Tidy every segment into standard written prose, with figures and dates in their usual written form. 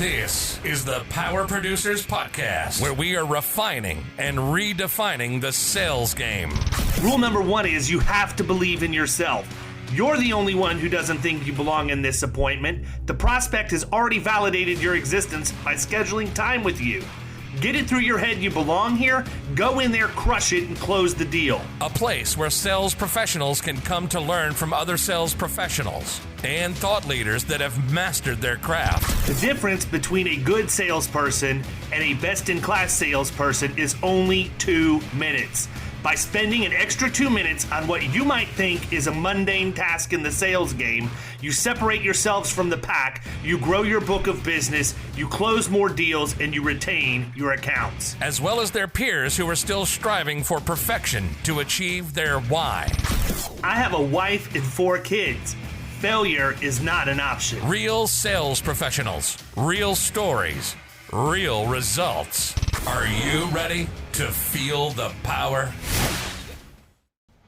This is the Power Producers Podcast, where we are refining and redefining the sales game. Rule number 1 is you have to believe in yourself. You're the only one who doesn't think you belong in this appointment. The prospect has already validated your existence by scheduling time with you. Get it through your head you belong here, go in there, crush it, and close the deal. A place where sales professionals can come to learn from other sales professionals and thought leaders that have mastered their craft. The difference between a good salesperson and a best-in-class salesperson is only 2 minutes. By spending an extra 2 minutes on what you might think is a mundane task in the sales game, you separate yourselves from the pack, you grow your book of business, you close more deals, and you retain your accounts. As well as their peers who are still striving for perfection to achieve their why. I have a wife and 4 kids. Failure is not an option. Real sales professionals, real stories, real results. Are you ready to feel the power?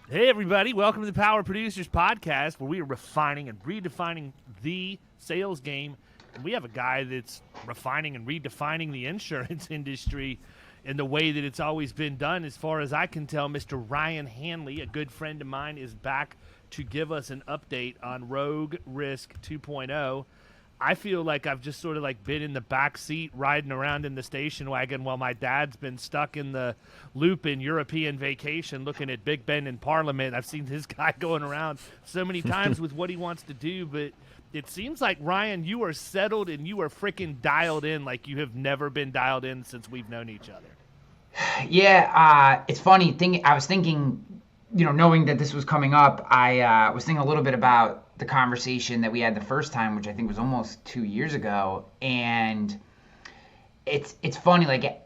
Hey everybody, welcome to the Power Producers Podcast, where we are refining and redefining the sales game. And we have a guy that's refining and redefining the insurance industry in the way that it's always been done. As far as I can tell, Mr. Ryan Hanley, a good friend of mine, is back to give us an update on Rouge Risk 2.0. I feel like I've just sort of like been in the back seat riding around in the station wagon while my dad's been stuck in the loop in European vacation looking at Big Ben in Parliament. I've seen this guy going around so many times with what he wants to do, but it seems like, Ryan, you are settled and you are freaking dialed in like you have never been dialed in since we've known each other. Yeah, it's funny. I was thinking, knowing that this was coming up, I was thinking a little bit about the conversation that we had the first time, which I think was almost 2 years ago. And it's funny, like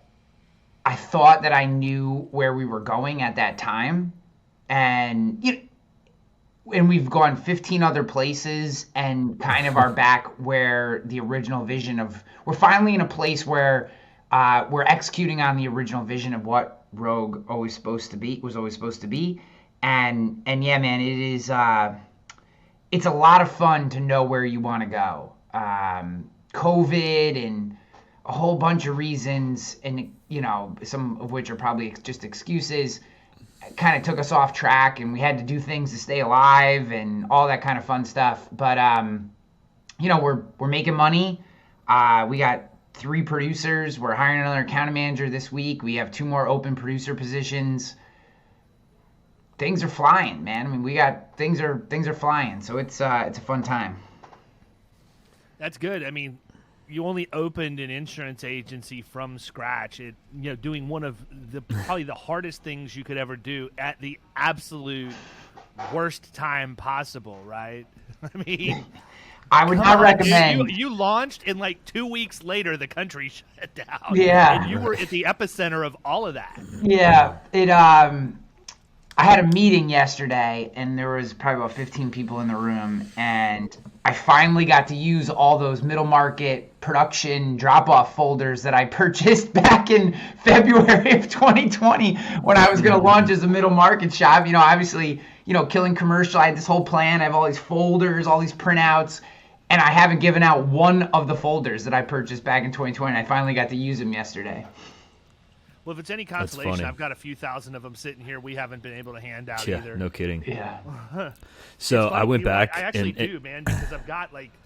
I thought that I knew where we were going at that time. And we've gone 15 other places and kind of are back where the original vision of, we're finally in a place where we're executing on the original vision of what Rouge was always supposed to be. And yeah, man, it is, it's a lot of fun to know where you want to go. COVID and a whole bunch of reasons, and some of which are probably just excuses, kind of took us off track, and we had to do things to stay alive and all that kind of fun stuff. But we're making money. We got 3 producers. We're hiring another account manager this week. We have 2 more open producer positions. Things are flying, man. I mean, things are flying. So it's a fun time. That's good. I mean, you only opened an insurance agency from scratch. Doing one of probably the hardest things you could ever do at the absolute worst time possible, right? I mean, I would not recommend. You launched, and like 2 weeks later, the country shut down. Yeah, and you were at the epicenter of all of that. Yeah, I had a meeting yesterday, and there was probably about 15 people in the room, and I finally got to use all those middle market production drop-off folders that I purchased back in February of 2020 when I was going to launch as a middle market shop. Obviously, killing commercial, I had this whole plan. I have all these folders, all these printouts, and I haven't given out one of the folders that I purchased back in 2020. I finally got to use them yesterday. Well, if it's any consolation, I've got a few thousand of them sitting here we haven't been able to hand out either. No kidding. Yeah. So I went back. I actually do, man, because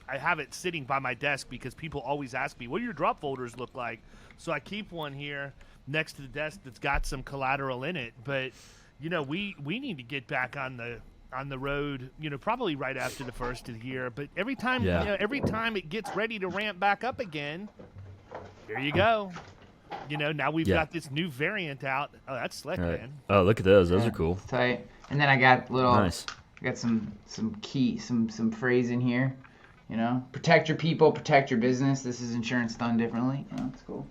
I have it sitting by my desk because people always ask me, what do your drop folders look like? So I keep one here next to the desk that's got some collateral in it. But, we need to get back on the road, probably right after the first of the year. But every time it gets ready to ramp back up again, here you go. Now we've got this new variant out. Oh, that's slick, man. Oh, look at those. Those are cool. Tight. And then I got nice. I got some phrase in here. Protect your people, protect your business. This is insurance done differently. It's cool.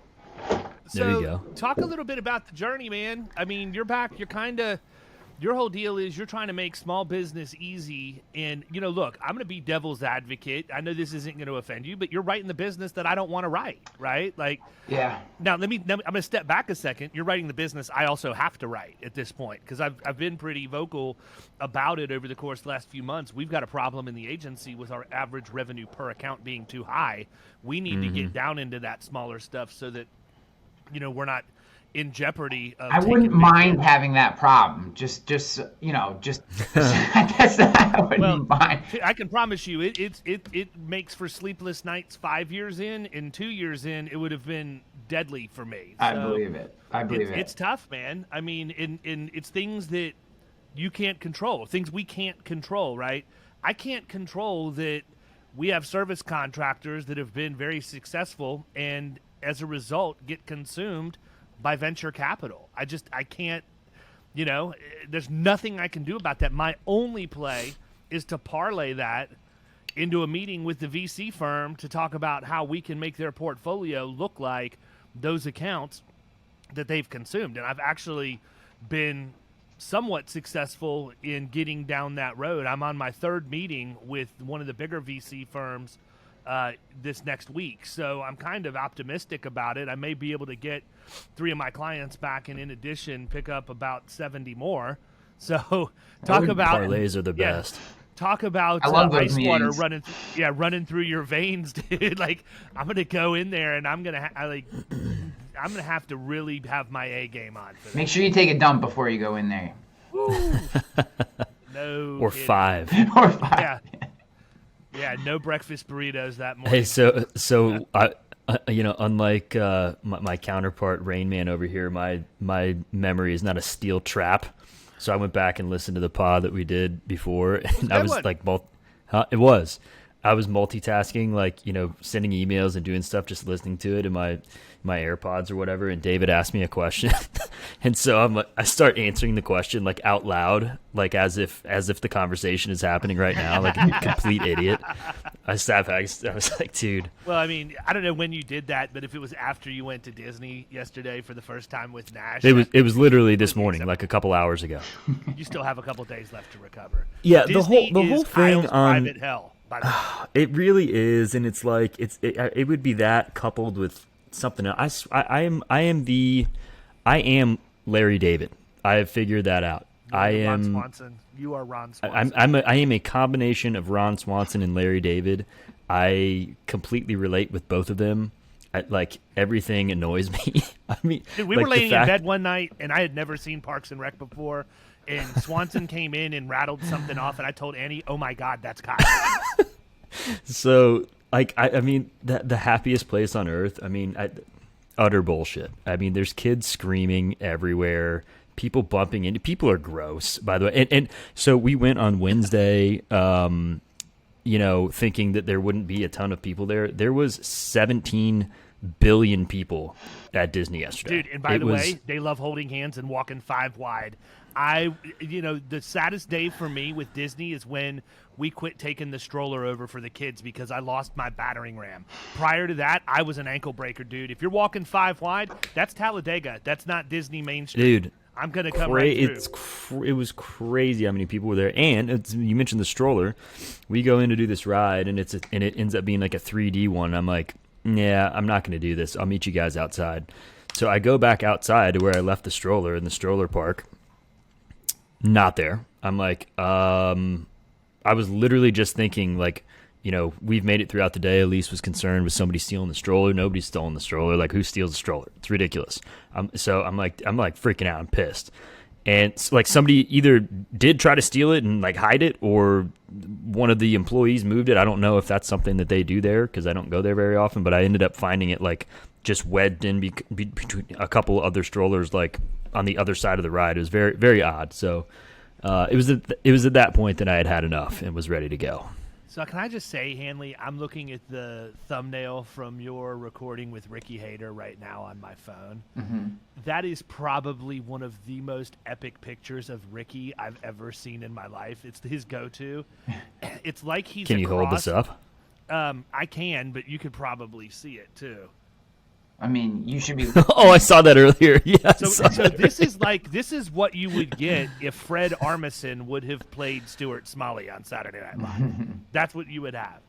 So, there you go. Talk a little bit about the journey, man. I mean, you're back. You're kind of Your whole deal is you're trying to make small business easy. And, look, I'm going to be devil's advocate. I know this isn't going to offend you, but you're writing the business that I don't want to write, right? Like, yeah. Now, I'm going to step back a second. You're writing the business I also have to write at this point because I've been pretty vocal about it over the course of the last few months. We've got a problem in the agency with our average revenue per account being too high. We need to get down into that smaller stuff so that, we're not in jeopardy of I wouldn't mind having that problem. Just I guess I wouldn't mind. I can promise you it makes for sleepless nights 5 years in, and 2 years in it would have been deadly for me. I believe it. It's tough, man. I mean, it's things that you can't control, things we can't control, right? I can't control that we have service contractors that have been very successful and as a result get consumed by venture capital. I can't, there's nothing I can do about that. My only play is to parlay that into a meeting with the VC firm to talk about how we can make their portfolio look like those accounts that they've consumed. And I've actually been somewhat successful in getting down that road. I'm on my third meeting with one of the bigger VC firms this next week. So I'm kind of optimistic about it. I may be able to get 3 of my clients back and in addition pick up about 70 more. So talk about parlays are the best. Talk about ice water running through your veins, dude. Like I'm going to go in there and I'm going to I'm going to have to really have my A game on for that. Make sure you take a dump before you go in there. No. Or kidding. 5. Or 5. Yeah. Yeah, no breakfast burritos that morning. Hey, so I, unlike my counterpart Rain Man over here, my memory is not a steel trap. So I went back and listened to the pod that we did before, and I was like, it was. I was multitasking, like sending emails and doing stuff, just listening to it in my AirPods or whatever. And David asked me a question, and so I start answering the question like out loud, like as if the conversation is happening right now, like a complete idiot. I was like, dude. Well, I mean, I don't know when you did that, but if it was after you went to Disney yesterday for the first time with Nash, it was literally this morning, like a couple hours ago. You still have a couple days left to recover. Yeah, Disney the whole is thing Kyle's on private hell. By the way. It really is, and it's like it would be that coupled with something else. I am Larry David. I have figured that out. Ron Swanson. You are Ron Swanson. I am a combination of Ron Swanson and Larry David. I completely relate with both of them. Like everything annoys me. I mean, dude, we were laying in bed one night, and I had never seen Parks and Rec before. And Swanson came in and rattled something off, and I told Annie, "Oh my God, that's Kyle." So, like, I mean, the happiest place on earth. I mean, utter bullshit. I mean, there's kids screaming everywhere, people bumping into. People are gross, by the way. And so we went on Wednesday, thinking that there wouldn't be a ton of people there. There was 17 billion people at Disney yesterday. Dude, and by the way, they love holding hands and walking 5 wide. The saddest day for me with Disney is when we quit taking the stroller over for the kids because I lost my battering ram. Prior to that, I was an ankle breaker, dude. If you're walking 5 wide, that's Talladega. That's not Disney Main Street. Dude, I'm going to come right through. It was crazy how many people were there. And you mentioned the stroller. We go in to do this ride, and it ends up being like a 3D one. I'm like, yeah, I'm not going to do this. I'll meet you guys outside. So I go back outside to where I left the stroller in the stroller park. Not there. I'm like, I was literally just thinking, like, we've made it throughout the day. Elise was concerned with somebody stealing the stroller. Nobody's stolen the stroller. Like, who steals the stroller? It's ridiculous. So I'm like freaking out. I'm pissed. And like somebody either did try to steal it and like hide it, or one of the employees moved it. I don't know if that's something that they do there because I don't go there very often. But I ended up finding it like just wedged in between a couple other strollers, like on the other side of the ride. It was very, very odd. So it was at that point that I had enough and was ready to go. So can I just say, Hanley, I'm looking at the thumbnail from your recording with Ricky Hayter right now on my phone. Mm-hmm. That is probably one of the most epic pictures of Ricky I've ever seen in my life. It's his go-to. It's like he's Can you hold this up? I can, but you could probably see it too. I mean, you should be. Oh, I saw that earlier. Yes. So this is what you would get if Fred Armisen would have played Stuart Smalley on Saturday Night Live. That's what you would have.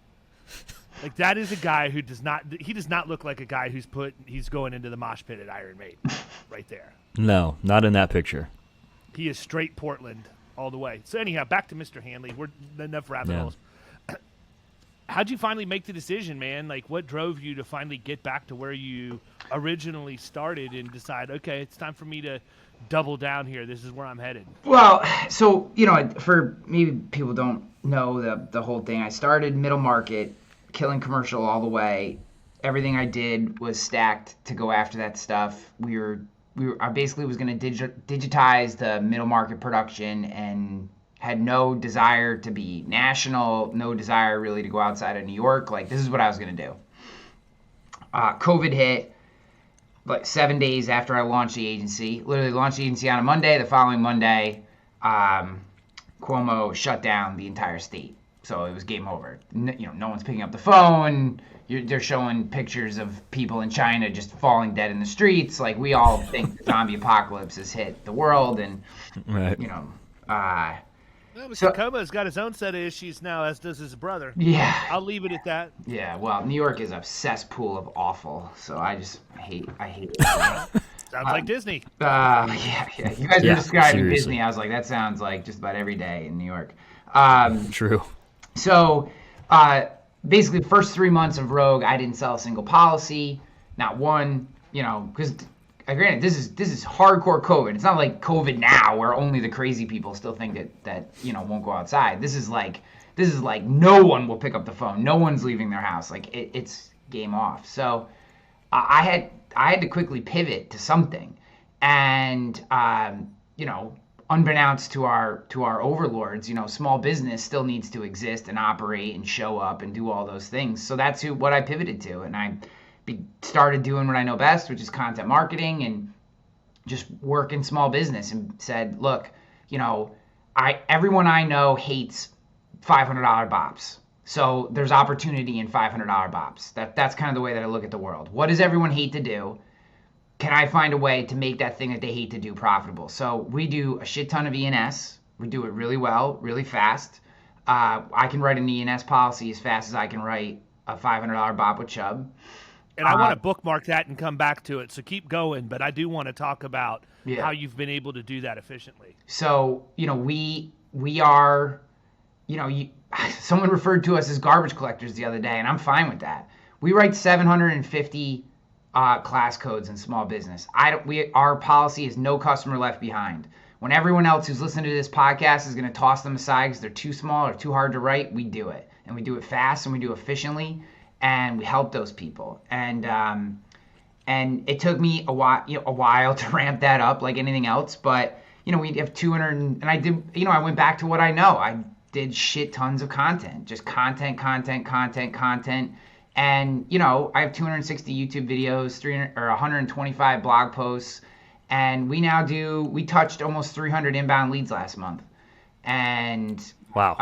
Like, that is a guy who does not look like a guy he's going into the mosh pit at Iron Maiden right there. No, not in that picture. He is straight Portland all the way. So anyhow, back to Mr. Hanley. We're enough rabbit holes. How'd you finally make the decision, man? Like, what drove you to finally get back to where you originally started and decide, okay, it's time for me to double down here. This is where I'm headed. Well, so, for maybe people don't know the whole thing, I started middle market, killing commercial all the way. Everything I did was stacked to go after that stuff. I basically was going to digitize the middle market production and had no desire to be national, no desire really to go outside of New York. Like, this is what I was going to do. COVID hit like 7 days after I launched the agency. Literally launched the agency on a Monday. The following Monday, Cuomo shut down the entire state. So it was game over. No one's picking up the phone. They're showing pictures of people in China just falling dead in the streets. Like, we all think the zombie apocalypse has hit the world, and Right. Well, Mr. Como's got his own set of issues now, as does his brother. Yeah. I'll leave it at that. Yeah, well, New York is a cesspool of awful, so I hate it. Sounds like Disney. Yeah. You guys were Yeah, describing seriously. Disney. I was like, that sounds like just about every day in New York. True. So, basically, the first 3 months of Rogue, I didn't sell a single policy, not one. Because granted, this is hardcore COVID. It's not like COVID now, where only the crazy people still think that won't go outside. This is like no one will pick up the phone. No one's leaving their house. Like, it's game off. So, I had to quickly pivot to something, and unbeknownst to our overlords, small business still needs to exist and operate and show up and do all those things. So that's what I pivoted to, and I started doing what I know best, which is content marketing, and just work in small business, and said, look, everyone I know hates $500 bops. So there's opportunity in $500 bops. That's kind of the way that I look at the world. What does everyone hate to do? Can I find a way to make that thing that they hate to do profitable? So we do a shit ton of E&S. We do it really well, really fast. I can write an E&S policy as fast as I can write a $500 bop with Chubb. And I want to bookmark that and come back to it. So keep going, but I do want to talk about Yeah. how you've been able to do that efficiently. So, we are, someone referred to us as garbage collectors the other day, and I'm fine with that. We write 750 class codes in small business. Our policy is no customer left behind. When everyone else who's listening to this podcast is going to toss them aside because they're too small or too hard to write, we do it. And we do it fast, and we do it efficiently, and we help those people. And it took me a while to ramp that up, like anything else. But we have 200, and I did. I went back to what I know. I did shit tons of content, just content. And I have 260 YouTube videos, 125 blog posts, and we touched almost 300 inbound leads last month. And Wow.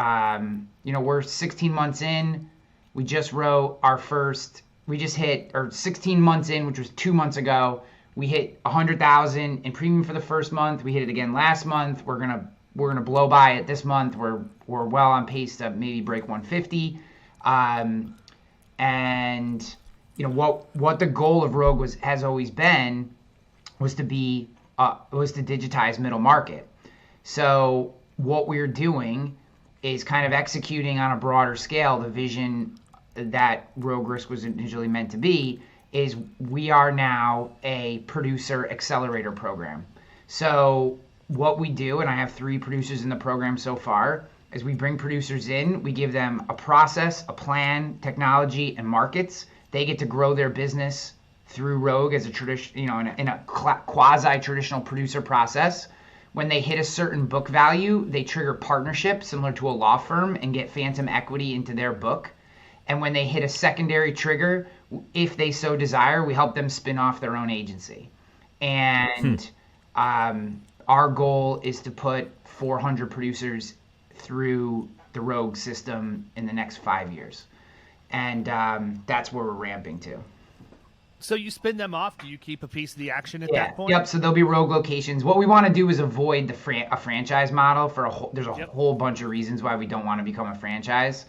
We're 16 months in. We just wrote our first. We just hit, or 16 months in, which was 2 months ago. We hit 100,000 in premium for the first month. We hit it again last month. We're gonna blow by it this month. We're well on pace to maybe break 150. And what the goal of Rogue has always been was to digitize middle market. So what we're doing is kind of executing on a broader scale the vision that Rouge Risk was initially meant to be. Is we are now a Producer Accelerator Program. So what we do, and I have 3 producers in the program so far, is we bring producers in, we give them a process, a plan, technology, and markets. They get to grow their business through Rogue as a tradition, in a quasi-traditional producer process. When they hit a certain book value, they trigger partnership similar to a law firm and get phantom equity into their book. And when they hit a secondary trigger, if they so desire, we help them spin off their own agency. And our goal is to put 400 producers through the Rogue system in the next 5 years. And that's where we're ramping to. So you spin them off. Do you keep a piece of the action at Yeah. that point? Yep. So there'll be rogue locations. What we want to do is avoid a franchise model for there's a whole bunch of reasons why we don't want to become a franchise.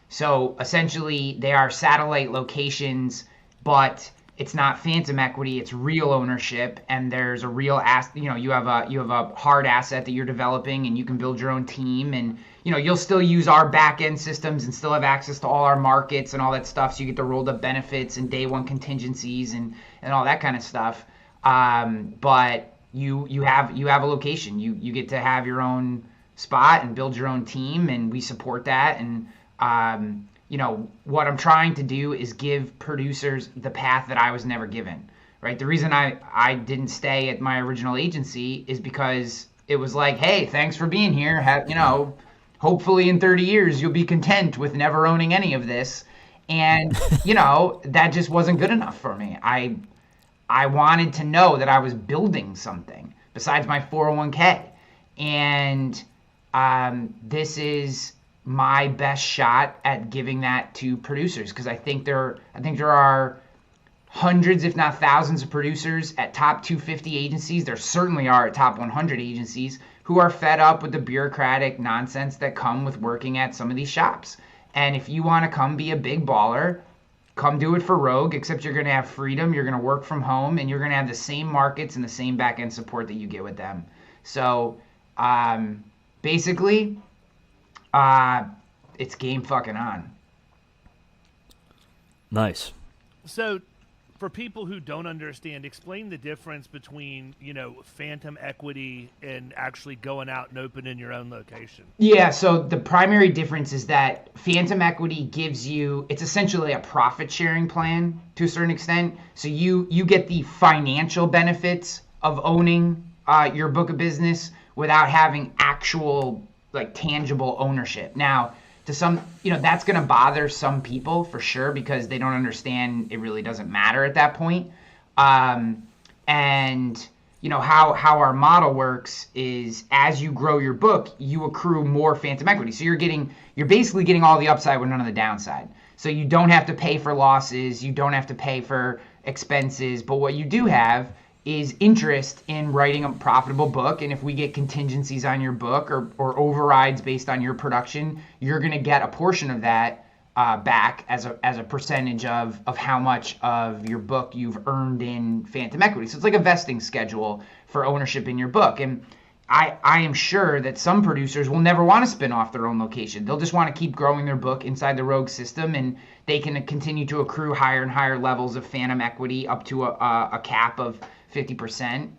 So essentially they are satellite locations, but it's not phantom equity, it's real ownership, and there's a real asset. You have a hard asset that you're developing, and you can build your own team, and you'll still use our back end systems and still have access to all our markets and all that stuff. So you get the rolled up benefits and day one contingencies and all that kind of stuff. But you have a location. You get to have your own spot and build your own team, and we support that. And what I'm trying to do is give producers the path that I was never given, right? The reason I didn't stay at my original agency is because it was like, hey, thanks for being here. Hopefully in 30 years, you'll be content with never owning any of this. And, that just wasn't good enough for me. I wanted to know that I was building something besides my 401k. And this is my best shot at giving that to producers, because I think there are hundreds, if not thousands, of producers at top 250 agencies. There certainly are at top 100 agencies who are fed up with the bureaucratic nonsense that come with working at some of these shops. And if you want to come be a big baller, come do it for Rogue, except you're going to have freedom, you're going to work from home, and you're going to have the same markets and the same back-end support that you get with them. So basically, it's game fucking on. Nice. So for people who don't understand, explain the difference between, phantom equity and actually going out and opening your own location. Yeah, so the primary difference is that phantom equity gives you, it's essentially a profit sharing plan to a certain extent. So you get the financial benefits of owning your book of business without having actual tangible ownership. Now, to some, that's going to bother some people for sure, because they don't understand it really doesn't matter at that point. And how our model works is, as you grow your book, you accrue more phantom equity. So you're basically getting all the upside with none of the downside. So you don't have to pay for losses, you don't have to pay for expenses, but what you do have is interest in writing a profitable book. And if we get contingencies on your book or overrides based on your production, you're going to get a portion of that back as a percentage of how much of your book you've earned in phantom equity. So it's like a vesting schedule for ownership in your book. And I am sure that some producers will never want to spin off their own location. They'll just want to keep growing their book inside the Rogue system, and they can continue to accrue higher and higher levels of phantom equity up to a cap of 50%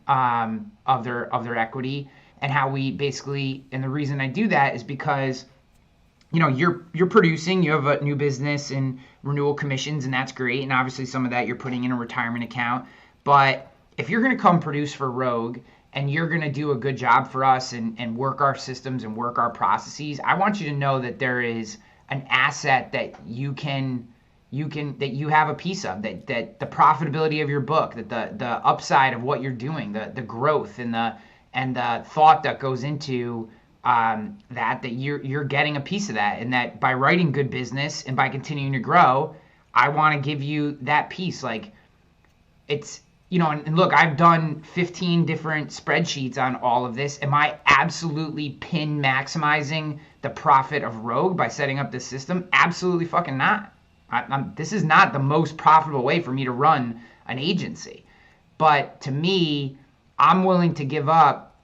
of their equity. And how we basically, and the reason I do that is because you're producing, you have a new business and renewal commissions, and that's great, and obviously some of that you're putting in a retirement account. But if you're going to come produce for Rogue and you're going to do a good job for us and work our systems and work our processes, I want you to know that there is an asset that you have a piece of, that the profitability of your book, that the upside of what you're doing, the growth and the thought that goes into that you're getting a piece of that, and that by writing good business and by continuing to grow, I want to give you that piece. It's and look, I've done 15 different spreadsheets on all of this. Am I absolutely pin maximizing the profit of Rogue by setting up this system? Absolutely fucking not. This is not the most profitable way for me to run an agency. But to me, I'm willing to give up.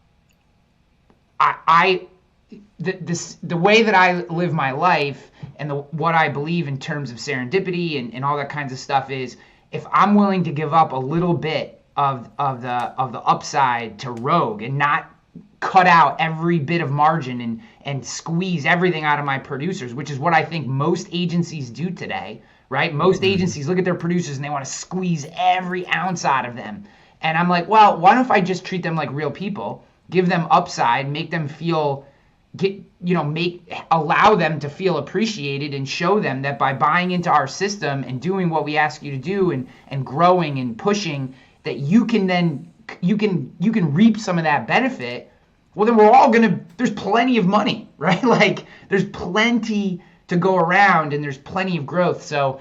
The way that I live my life and what I believe in terms of serendipity and all that kinds of stuff is, if I'm willing to give up a little bit of the upside to Rogue and not cut out every bit of margin and squeeze everything out of my producers, which is what I think most agencies do today, right? Most agencies look at their producers and they want to squeeze every ounce out of them. And I'm like, well, why don't I just treat them like real people, give them upside, make them feel, allow them to feel appreciated, and show them that by buying into our system and doing what we ask you to do and growing and pushing, that you can reap some of that benefit. Well, then there's plenty of money, right? There's plenty to go around and there's plenty of growth. So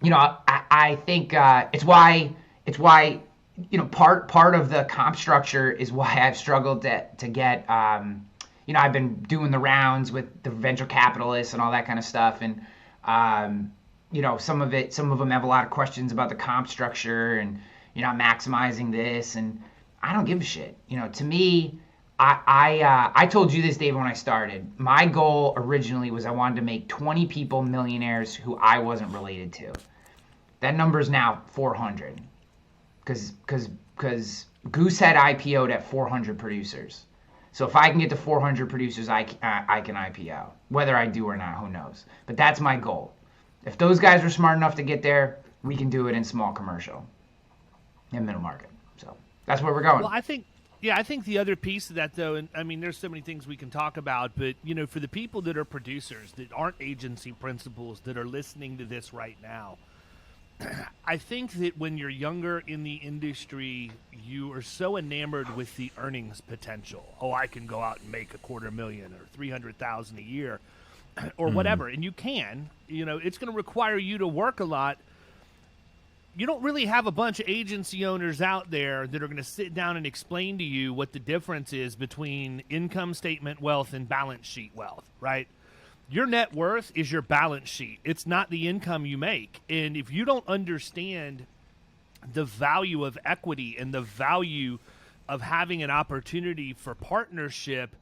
I think it's why part of the comp structure is why I've struggled to get I've been doing the rounds with the venture capitalists and all that kind of stuff, and some of them have a lot of questions about the comp structure and maximizing this, and I don't give a shit. To me, I told you this, Dave, when I started. My goal originally was I wanted to make 20 people millionaires who I wasn't related to. That number is now 400, because Goosehead IPO'd at 400 producers. So if I can get to 400 producers, I can IPO. Whether I do or not, who knows? But that's my goal. If those guys were smart enough to get there, we can do it in small commercial and middle market. So that's where we're going. Well, I think the other piece of that, though, and I mean, there's so many things we can talk about, but, for the people that are producers, that aren't agency principals, that are listening to this right now, I think that when you're younger in the industry, you are so enamored with the earnings potential. Oh, I can go out and make $250,000 or $300,000 a year or whatever. And you can, it's going to require you to work a lot. You don't really have a bunch of agency owners out there that are going to sit down and explain to you what the difference is between income statement wealth and balance sheet wealth, right? Your net worth is your balance sheet. It's not the income you make. And if you don't understand the value of equity and the value of having an opportunity for partnership,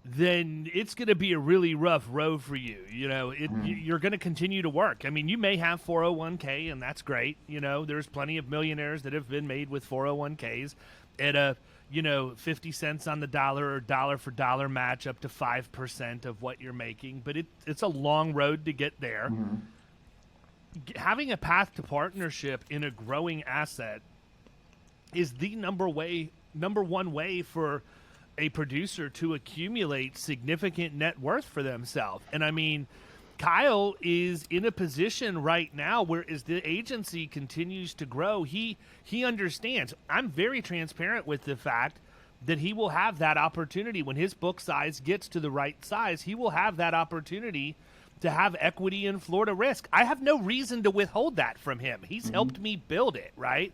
then it's going to be a really rough road for you. You're going to continue to work. I mean, you may have 401k, and that's great. There's plenty of millionaires that have been made with 401ks at a 50 cents on the dollar or dollar for dollar match up to 5% of what you're making. But it's a long road to get there. Mm-hmm. Having a path to partnership in a growing asset is the number one way for a producer to accumulate significant net worth for themselves. And I mean, Kyle is in a position right now where as the agency continues to grow, he understands. I'm very transparent with the fact that he will have that opportunity when his book size gets to the right size. He will have that opportunity to have equity in Florida Risk. I have no reason to withhold that from him. He's helped me build it, right?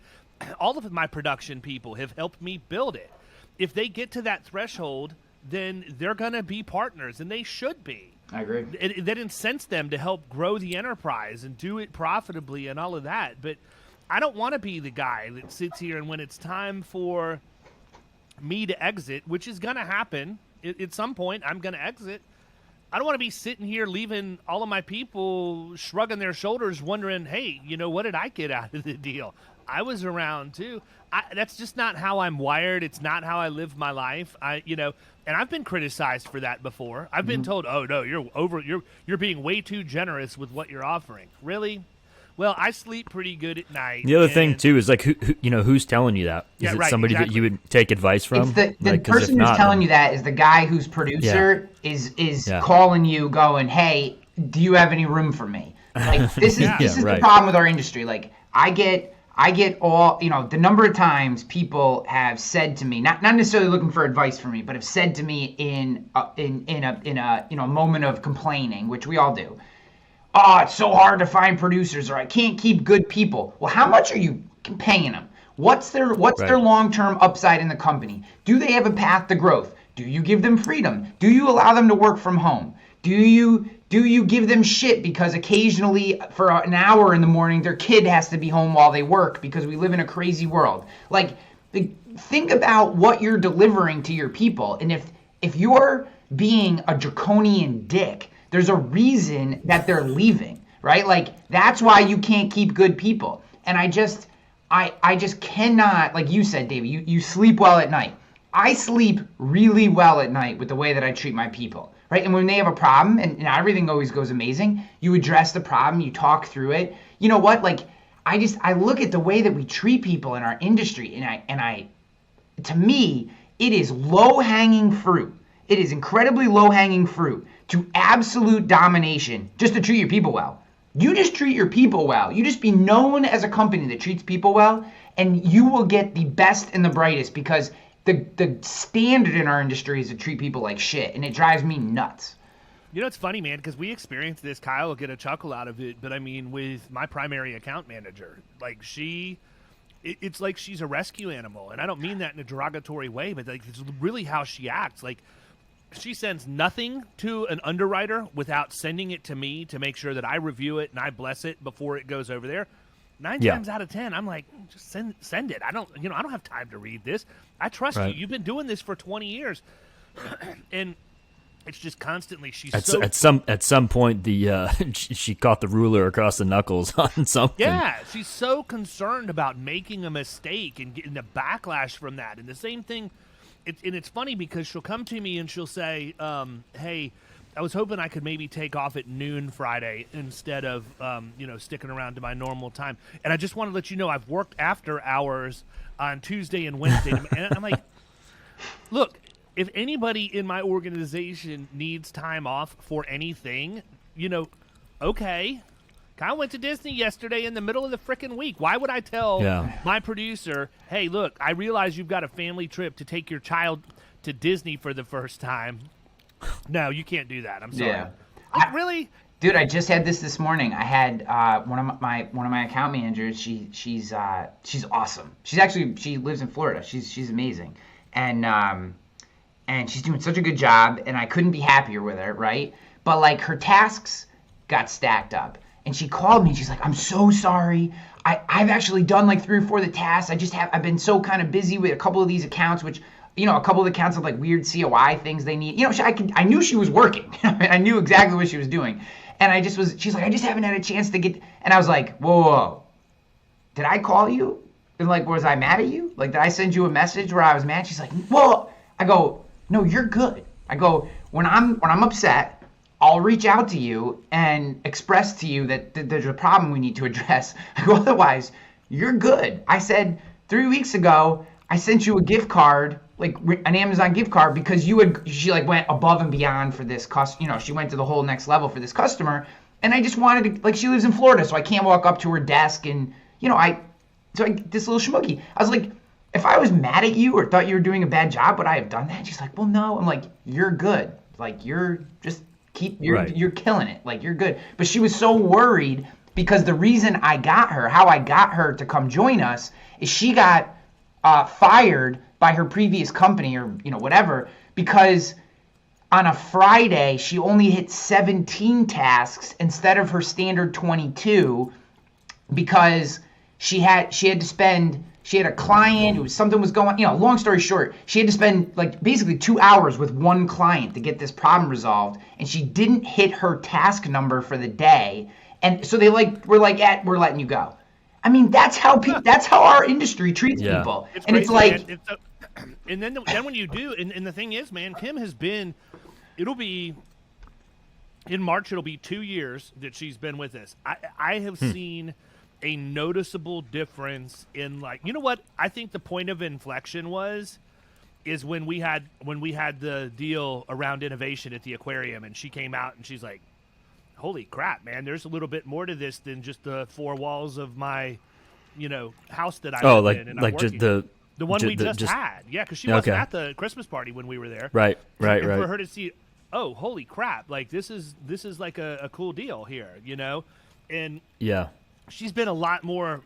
All of my production people have helped me build it. If they get to that threshold, then they're going to be partners, and they should be. I agree. That incents them to help grow the enterprise and do it profitably and all of that. But I don't want to be the guy that sits here and when it's time for me to exit, which is going to happen at some point, I'm going to exit. I don't want to be sitting here leaving all of my people shrugging their shoulders wondering, hey, what did I get out of the deal? I was around too. That's just not how I'm wired. It's not how I live my life. And I've been criticized for that before. I've been told, "Oh no, you're being way too generous with what you're offering." Really? Well, I sleep pretty good at night. The other thing too is like who's telling you that? Is it somebody that you would take advice from? It's the person who's telling you that is the guy whose producer is calling you, going, "Hey, do you have any room for me?" Like this is the problem with our industry. Like I get all, the number of times people have said to me, not necessarily looking for advice from me, but have said to me in a moment of complaining, which we all do. Oh, it's so hard to find producers, or I can't keep good people. Well, how much are you paying them? What's their long-term upside in the company? Do they have a path to growth? Do you give them freedom? Do you allow them to work from home? Do you give them shit because occasionally for an hour in the morning their kid has to be home while they work because we live in a crazy world? Like think about what you're delivering to your people. And if you're being a draconian dick, there's a reason that they're leaving, right? Like that's why you can't keep good people. And I just cannot, like you said, David, you sleep well at night. I sleep really well at night with the way that I treat my people, right? And when they have a problem, and not everything always goes amazing, you address the problem, you talk through it. You know what? Like, I look at the way that we treat people in our industry, and I, to me, it is low-hanging fruit. It is incredibly low-hanging fruit to absolute domination just to treat your people well. You just treat your people well. You just be known as a company that treats people well, and you will get the best and the brightest because the standard in our industry is to treat people like shit, and it drives me nuts. You know, it's funny, man, because we experienced this. Kyle will get a chuckle out of it, but I mean, with my primary account manager, like it's like she's a rescue animal, and I don't mean that in a derogatory way, but like it's really how she acts. Like, she sends nothing to an underwriter without sending it to me to make sure that I review it and I bless it before it goes over there. 9 times out of 10, I'm like, just send it. I don't have time to read this. I trust you. You've been doing this for 20 years, and it's just constantly at some point she caught the ruler across the knuckles on something. Yeah, she's so concerned about making a mistake and getting the backlash from that. And the same thing, it's funny because she'll come to me and she'll say, "Hey, I was hoping I could maybe take off at noon Friday instead of sticking around to my normal time. And I just want to let you know I've worked after hours on Tuesday and Wednesday." And I'm like, look. If anybody in my organization needs time off for anything, okay. Kyle went to Disney yesterday in the middle of the frickin' week. Why would I tell my producer, hey, look, I realize you've got a family trip to take your child to Disney for the first time. No, you can't do that. I'm sorry. Yeah. Really? Dude, I just had this morning. I had one of my account managers. She's awesome. She lives in Florida. She's amazing. And she's doing such a good job, and I couldn't be happier with her, right? But, like, her tasks got stacked up. And she called me, and she's like, I'm so sorry. I've actually done, like, 3 or 4 of the tasks. I've been so kind of busy with a couple of these accounts, which, a couple of the accounts have, like, weird COI things they need. I knew she was working. I knew exactly what she was doing. And she's like, I just haven't had a chance to get, and I was like, whoa. Did I call you? And, like, was I mad at you? Like, did I send you a message where I was mad? She's like, well, I go, no, you're good. I go, when I'm upset, I'll reach out to you and express to you that there's a problem we need to address. I go, otherwise, you're good. I said 3 weeks ago, I sent you a gift card, like an Amazon gift card, because she like went above and beyond for this she went to the whole next level for this customer. And I just wanted to, like, she lives in Florida, so I can't walk up to her desk and, this little schmooky. I was like, if I was mad at you or thought you were doing a bad job, would I have done that? She's like, well, no. I'm like, you're good. Like, you're killing it. Like, you're good. But she was so worried because the reason how I got her to come join us is she got fired by her previous company or, whatever, because on a Friday, she only hit 17 tasks instead of her standard 22 because she had a client something was going, long story short, she had to spend like basically 2 hours with one client to get this problem resolved, and she didn't hit her task number for the day, and so we're letting you go. I mean, that's how our industry treats people. It's and crazy, it's like, and then when you do, and the thing is, man, Kim has been, it'll be in March, it'll be 2 years that she's been with us. I have seen a noticeable difference in, like, what I think the point of inflection is when we had the deal around innovation at the aquarium, and she came out and she's like, holy crap, man, there's a little bit more to this than just the 4 walls of my house that I live in and I'm working. Just the one we just had. Yeah, because she wasn't at the Christmas party when we were there. Right. And for her to see, oh, holy crap, like this is like a cool deal here, and yeah. She's been a lot more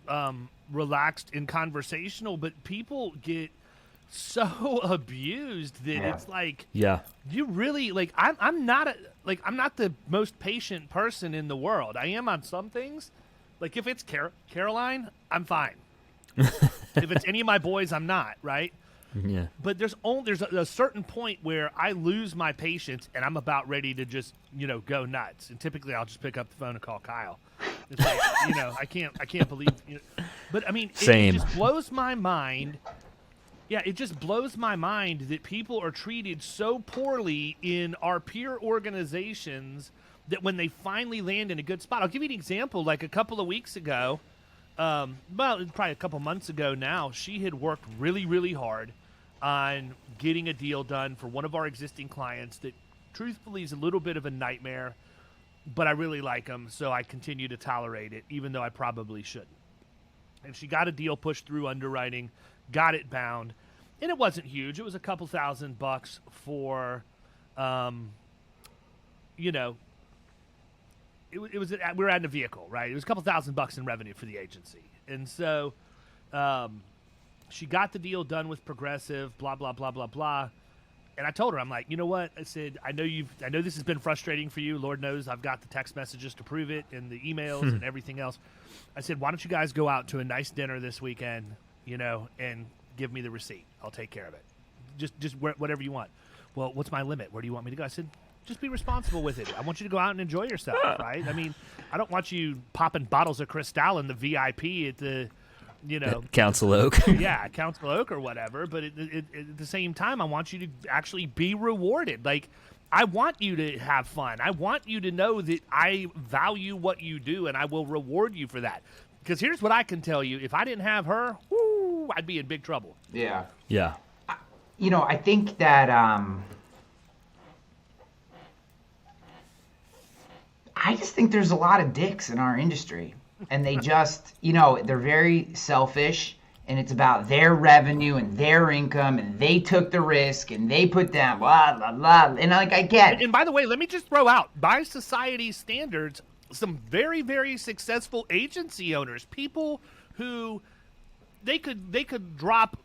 relaxed and conversational, but people get so abused that it's like, you really, like, I'm not the most patient person in the world. I am on some things. Like, if it's Caroline, I'm fine. If it's any of my boys, I'm not, right? Yeah. But there's a certain point where I lose my patience and I'm about ready to just, go nuts. And typically I'll just pick up the phone and call Kyle. It's like, I can't believe, but I mean, it just blows my mind. Yeah, it just blows my mind that people are treated so poorly in our peer organizations that when they finally land in a good spot. I'll give you an example. Like a couple of weeks ago, probably a couple months ago now, she had worked really, really hard on getting a deal done for one of our existing clients that truthfully is a little bit of a nightmare, but I really like them, so I continue to tolerate it, even though I probably shouldn't. And she got a deal pushed through underwriting, got it bound, and it wasn't huge. It was a couple $1,000 for you know, we were adding a vehicle, right? It was a couple $1,000 in revenue for the agency. And so she got the deal done with Progressive, blah, blah, blah, blah, blah. And I told her, I'm like, you know what? I said, I know this has been frustrating for you. Lord knows I've got the text messages to prove it and the emails and everything else. I said, why don't you guys go out to a nice dinner this weekend, you know, and give me the receipt. I'll take care of it. Just whatever you want. Well, what's my limit? Where do you want me to go? I said, just be responsible with it. I want you to go out and enjoy yourself, right? I mean, I don't want you popping bottles of Cristal in the VIP at the, you know, Council Oak. yeah, Council Oak or whatever. But at the same time, I want you to actually be rewarded. Like, I want you to have fun. I want you to know that I value what you do, and I will reward you for that. Because here's what I can tell you: if I didn't have her, whoo, I'd be in big trouble. Yeah. Yeah. You know, I think that I just think there's a lot of dicks in our industry, and they just, you know, they're very selfish, and it's about their revenue and their income, and they took the risk, and they put down blah, blah, blah. And like, I get. And by the way, let me just throw out, by society's standards, some very, very successful agency owners, people who they could drop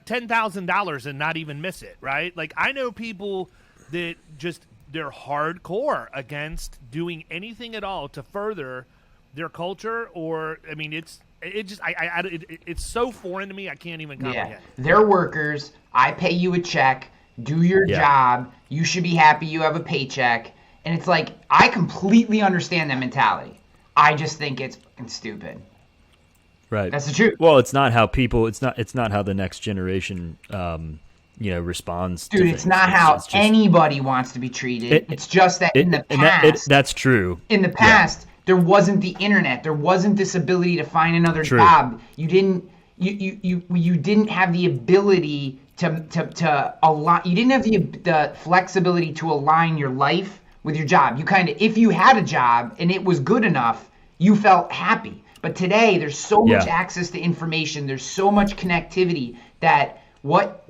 $10,000 and not even miss it, right? Like, I know people that just, they're hardcore against doing anything at all to further their culture, or, I mean, it's so foreign to me, I can't even comprehend. Yeah, they're workers. I pay you a check. Do your job. You should be happy you have a paycheck. And it's like, I completely understand that mentality. I just think it's fucking stupid. Right. That's the truth. Well, it's not how people. It's not how the next generation, responds. Dude, to it's things. not how just, anybody wants to be treated. It's just that in the past. That's true. In the past, there wasn't the internet. There wasn't this ability to find another job. You didn't have the ability to align. You didn't have the flexibility to align your life with your job. You kind of, if you had a job and it was good enough, you felt happy. But today, there's so much access to information. There's so much connectivity that what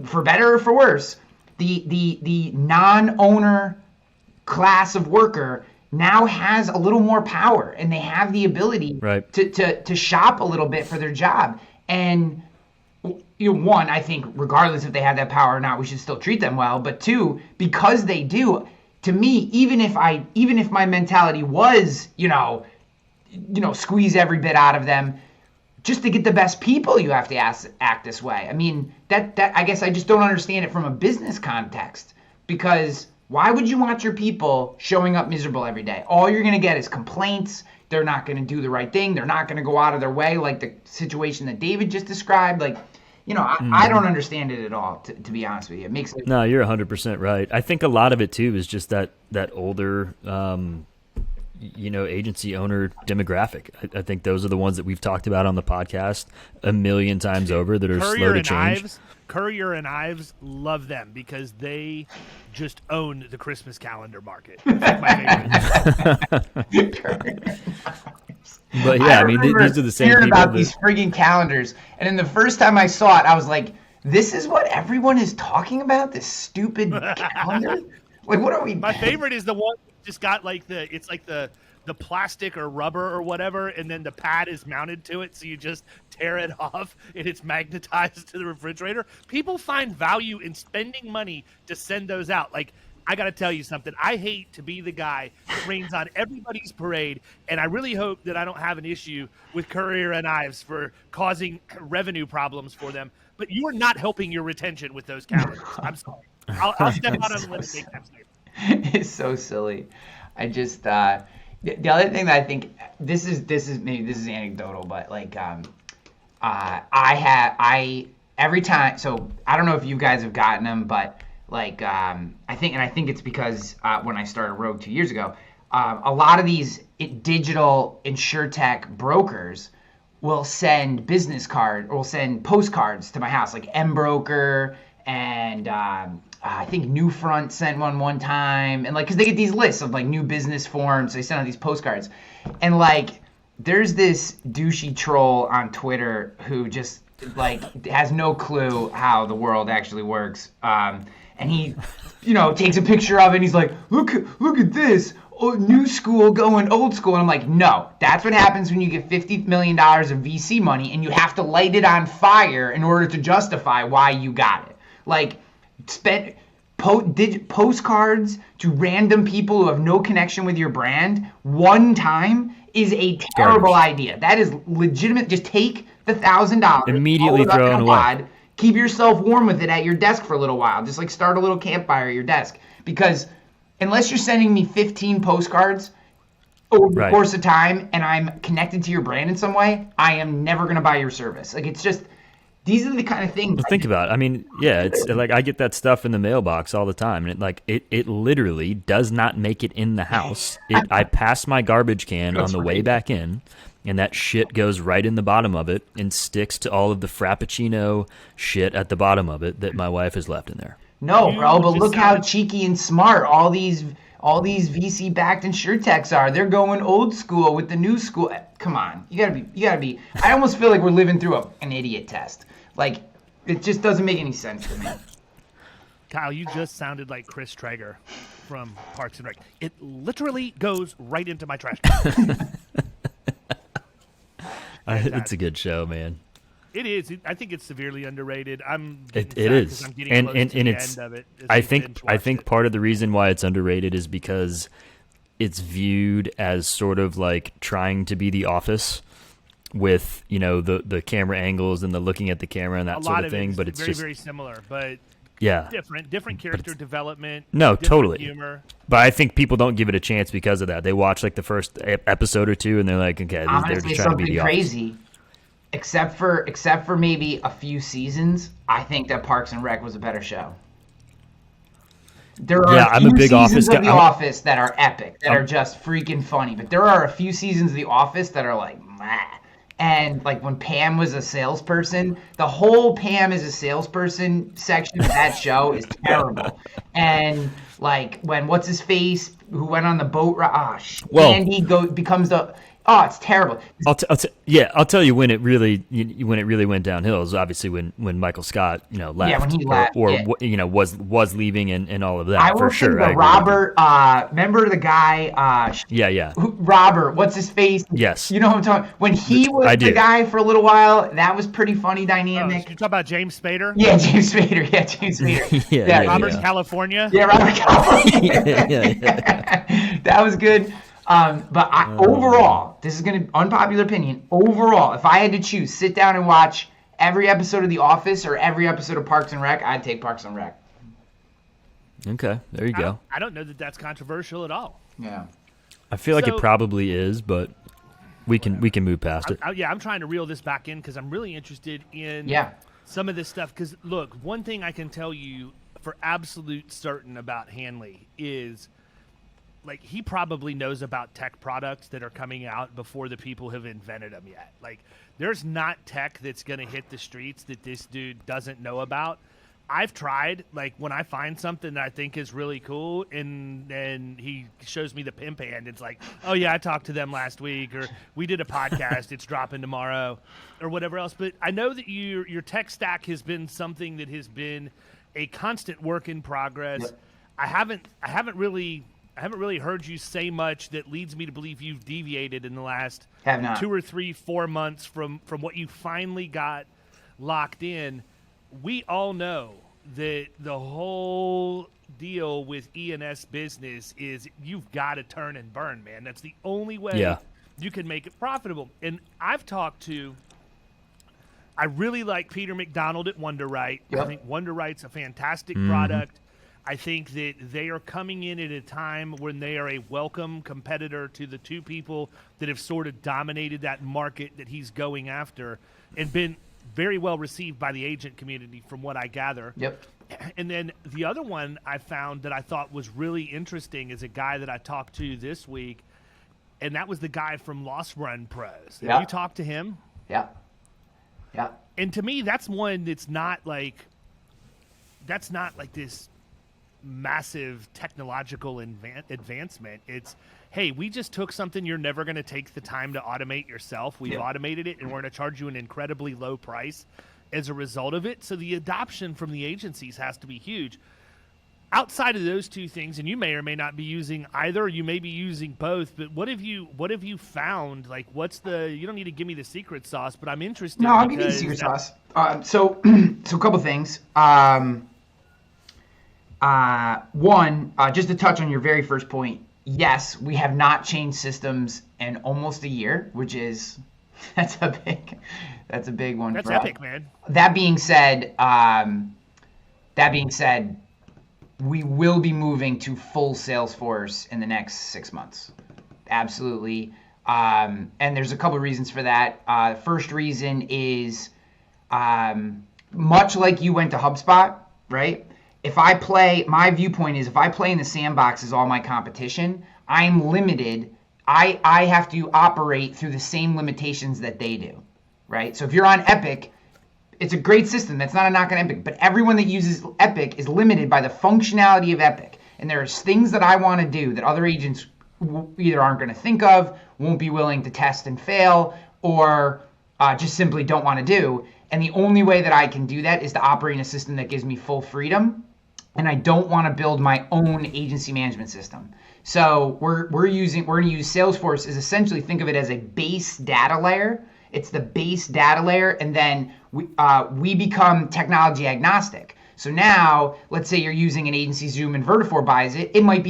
for better or for worse, the non-owner class of worker now has a little more power, and they have the ability to shop a little bit for their job. And you know, one, I think regardless if they have that power or not, we should still treat them well. But two, because they do, to me, even if my mentality was, squeeze every bit out of them, just to get the best people, you have to act this way. I mean, that I guess I just don't understand it from a business context, because why would you want your people showing up miserable every day? All you're going to get is complaints. They're not going to do the right thing. They're not going to go out of their way, like the situation that David just described. Like, I don't understand it at all, to be honest with you. It makes it... No, you're 100% right. I think a lot of it, too, is just that older, agency owner demographic. I think those are the ones that we've talked about on the podcast a million times over that are slow to change. Courier and Ives, love them because they just own the Christmas calendar market. It's like my favorite. But yeah, I mean, these are the same people about these friggin' calendars, and then the first time I saw it, I was like, "This is what everyone is talking about? This stupid calendar? Like, what are we?" My favorite is the one that just got like the plastic or rubber or whatever, and then the pad is mounted to it, so you just tear it off, and it's magnetized to the refrigerator. People find value in spending money to send those out. Like, I got to tell you something. I hate to be the guy that rains on everybody's parade, and I really hope that I don't have an issue with Courier and Ives for causing revenue problems for them. But you are not helping your retention with those calendars. I'm sorry. I'll step out on a limb and make that statement. It's so silly. I just the other thing that I think this is anecdotal, but like I every time. So I don't know if you guys have gotten them, but. Like, I think it's because when I started Rogue 2 years ago, a lot of these digital insurtech brokers will send postcards to my house, like MBroker and I think Newfront sent one time, and like, because they get these lists of like new business forms, they send out these postcards, and like, there's this douchey troll on Twitter who just like has no clue how the world actually works. and he, takes a picture of it, and he's like, look at this. Oh, new school going old school. And I'm like, no, that's what happens when you get $50 million of VC money and you have to light it on fire in order to justify why you got it. Like, spend postcards to random people who have no connection with your brand one time is a terrible idea. That is legitimate. Just take the $1,000, immediately throw it away. Keep yourself warm with it at your desk for a little while. Just like start a little campfire at your desk, because unless you're sending me 15 postcards over the course of time and I'm connected to your brand in some way, I am never going to buy your service. Like, it's just, these are the kind of things. Well, think about it. I mean, yeah, it's like I get that stuff in the mailbox all the time, and it literally does not make it in the house. I pass my garbage can on the way back in, and that shit goes right in the bottom of it and sticks to all of the Frappuccino shit at the bottom of it that my wife has left in there. No, bro, but look how cheeky and smart all these VC-backed insurtechs are. They're going old school with the new school. Come on, you gotta be. I almost feel like we're living through an idiot test. Like, it just doesn't make any sense to me. Kyle, you just sounded like Chris Traeger from Parks and Rec. It literally goes right into my trash can. It's a good show, man. It is. I think it's severely underrated. It is, and it's. I think part of the reason why it's underrated is because it's viewed as sort of like trying to be The Office, with the camera angles and the looking at the camera and that sort of thing. But it's very, just very similar, but yeah, different character development. No, totally. Humor. But I think people don't give it a chance because of that. They watch like the first episode or two and they're like, okay, they're just trying to be The crazy. Office. Except for maybe a few seasons, I think that Parks and Rec was a better show. There are a few seasons of The Office that are epic, that are just freaking funny. But there are a few seasons of The Office that are like, meh. And like when Pam was a salesperson, the whole Pam is a salesperson section of that show is terrible. And like when what's his face who went on the boat, Andy becomes the. Oh, it's terrible. I'll tell you when it really went downhill is obviously when Michael Scott left. Yeah, when he left, was leaving and all of that. I will sure. Think Robert, remember the guy? Robert, what's his face? Yes. You know what I'm talking. When he was the guy for a little while, that was pretty funny dynamic. You talk about James Spader? Yeah, James Spader. Yeah, James Spader. Robert California. Yeah, Robert California. That was good. But overall, this is going to unpopular opinion. Overall, if I had to choose, sit down and watch every episode of The Office or every episode of Parks and Rec, I'd take Parks and Rec. Okay, there you go. I don't know that that's controversial at all. Yeah, I feel like it probably is, but we can move past it. I'm trying to reel this back in because I'm really interested in some of this stuff. Because look, one thing I can tell you for absolute certain about Hanley is, like, he probably knows about tech products that are coming out before the people have invented them yet. Like, there's not tech that's going to hit the streets that this dude doesn't know about. I've tried, like, when I find something that I think is really cool and he shows me the pimp hand, it's like, oh, yeah, I talked to them last week, or we did a podcast, it's dropping tomorrow, or whatever else. But I know that your tech stack has been something that has been a constant work in progress. Yep. I haven't really heard you say much that leads me to believe you've deviated in the last 2 or 3, 4 months from what you finally got locked in. We all know that the whole deal with E&S business is you've got to turn and burn, man. That's the only way you can make it profitable. And I really like Peter McDonald at WonderWrite. Yep. I think WonderWrite's a fantastic product. I think that they are coming in at a time when they are a welcome competitor to the two people that have sort of dominated that market that he's going after and been very well received by the agent community from what I gather. Yep. And then the other one I found that I thought was really interesting is a guy that I talked to this week, and that was the guy from Lost Run Pros. Have you talked to him? Yeah. Yeah. And to me, that's one that's not like this massive technological advancement. It's, hey, we just took something you're never going to take the time to automate yourself. We've automated it, and we're going to charge you an incredibly low price as a result of it. So the adoption from the agencies has to be huge. outside of those two things, and you may or may not be using either, or you may be using both, but what have you found? Like, what's you don't need to give me the secret sauce, but I'm interested. No, I'll give you the secret sauce. So a couple things. One, just to touch on your very first point, yes, we have not changed systems in almost a year, which is, that's a big one. That's for epic, us. Man. That being said, we will be moving to full Salesforce in the next 6 months. Absolutely. And there's a couple of reasons for that. The first reason is, much like you went to HubSpot, right? My viewpoint is if I play in the sandbox as all my competition, I'm limited. I have to operate through the same limitations that they do, right? So if you're on Epic, it's a great system. That's not a knock on Epic, but everyone that uses Epic is limited by the functionality of Epic. And there's things that I want to do that other agents either aren't going to think of, won't be willing to test and fail, or just simply don't want to do. And the only way that I can do that is to operate in a system that gives me full freedom. And I don't want to build my own agency management system. So we're going to use Salesforce as essentially, think of it as a base data layer. It's the base data layer, and then we become technology agnostic. So now, let's say you're using an agency Zoom and Vertafore buys it. They might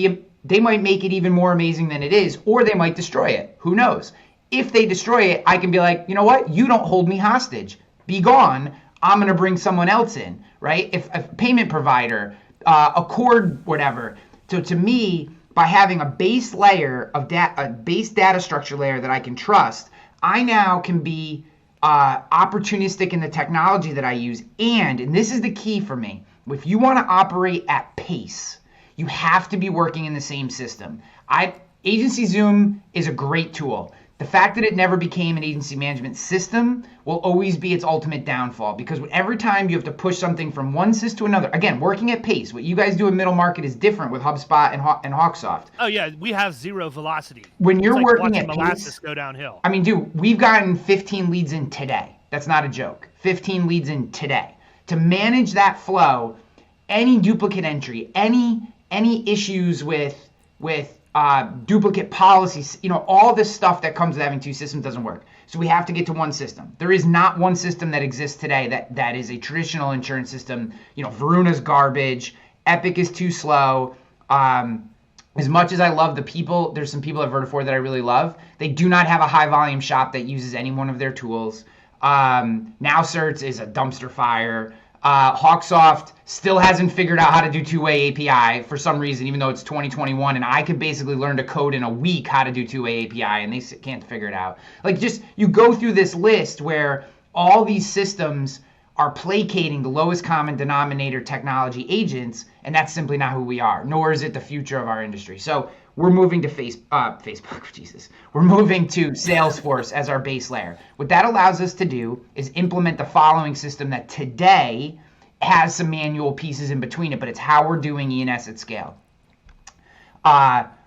make it even more amazing than it is, or they might destroy it. Who knows? If they destroy it, I can be like, you know what? You don't hold me hostage. Be gone. I'm going to bring someone else in, right? If a payment provider, Accord, whatever. So to me, by having a base layer of a base data structure layer that I can trust, I now can be opportunistic in the technology that I use. And this is the key for me, if you want to operate at pace, you have to be working in the same system. Agency Zoom is a great tool. The fact that it never became an agency management system will always be its ultimate downfall, because every time you have to push something from one system to another, again, working at pace, what you guys do in middle market is different with HubSpot and Hawksoft. Oh yeah, we have zero velocity. When you're working at molasses go downhill. I mean, dude, we've gotten 15 leads in today. That's not a joke. 15 leads in today. To manage that flow, any duplicate entry, any issues with duplicate policies, all this stuff that comes with having two systems doesn't work. So we have to get to one system. There is not one system that exists today that is a traditional insurance system. Varuna's garbage. Epic is too slow. As much as I love the people, there's some people at Vertafore that I really love. They do not have a high volume shop that uses any one of their tools. NowCerts is a dumpster fire. Hawksoft still hasn't figured out how to do two-way API for some reason, even though it's 2021, and I could basically learn to code in a week how to do two-way API, and they can't figure it out. You go through this list where all these systems are placating the lowest common denominator technology agents, and that's simply not who we are, nor is it the future of our industry. So we're moving to Facebook, Jesus. We're moving to Salesforce as our base layer. What that allows us to do is implement the following system that today has some manual pieces in between it, but it's how we're doing E&S at scale.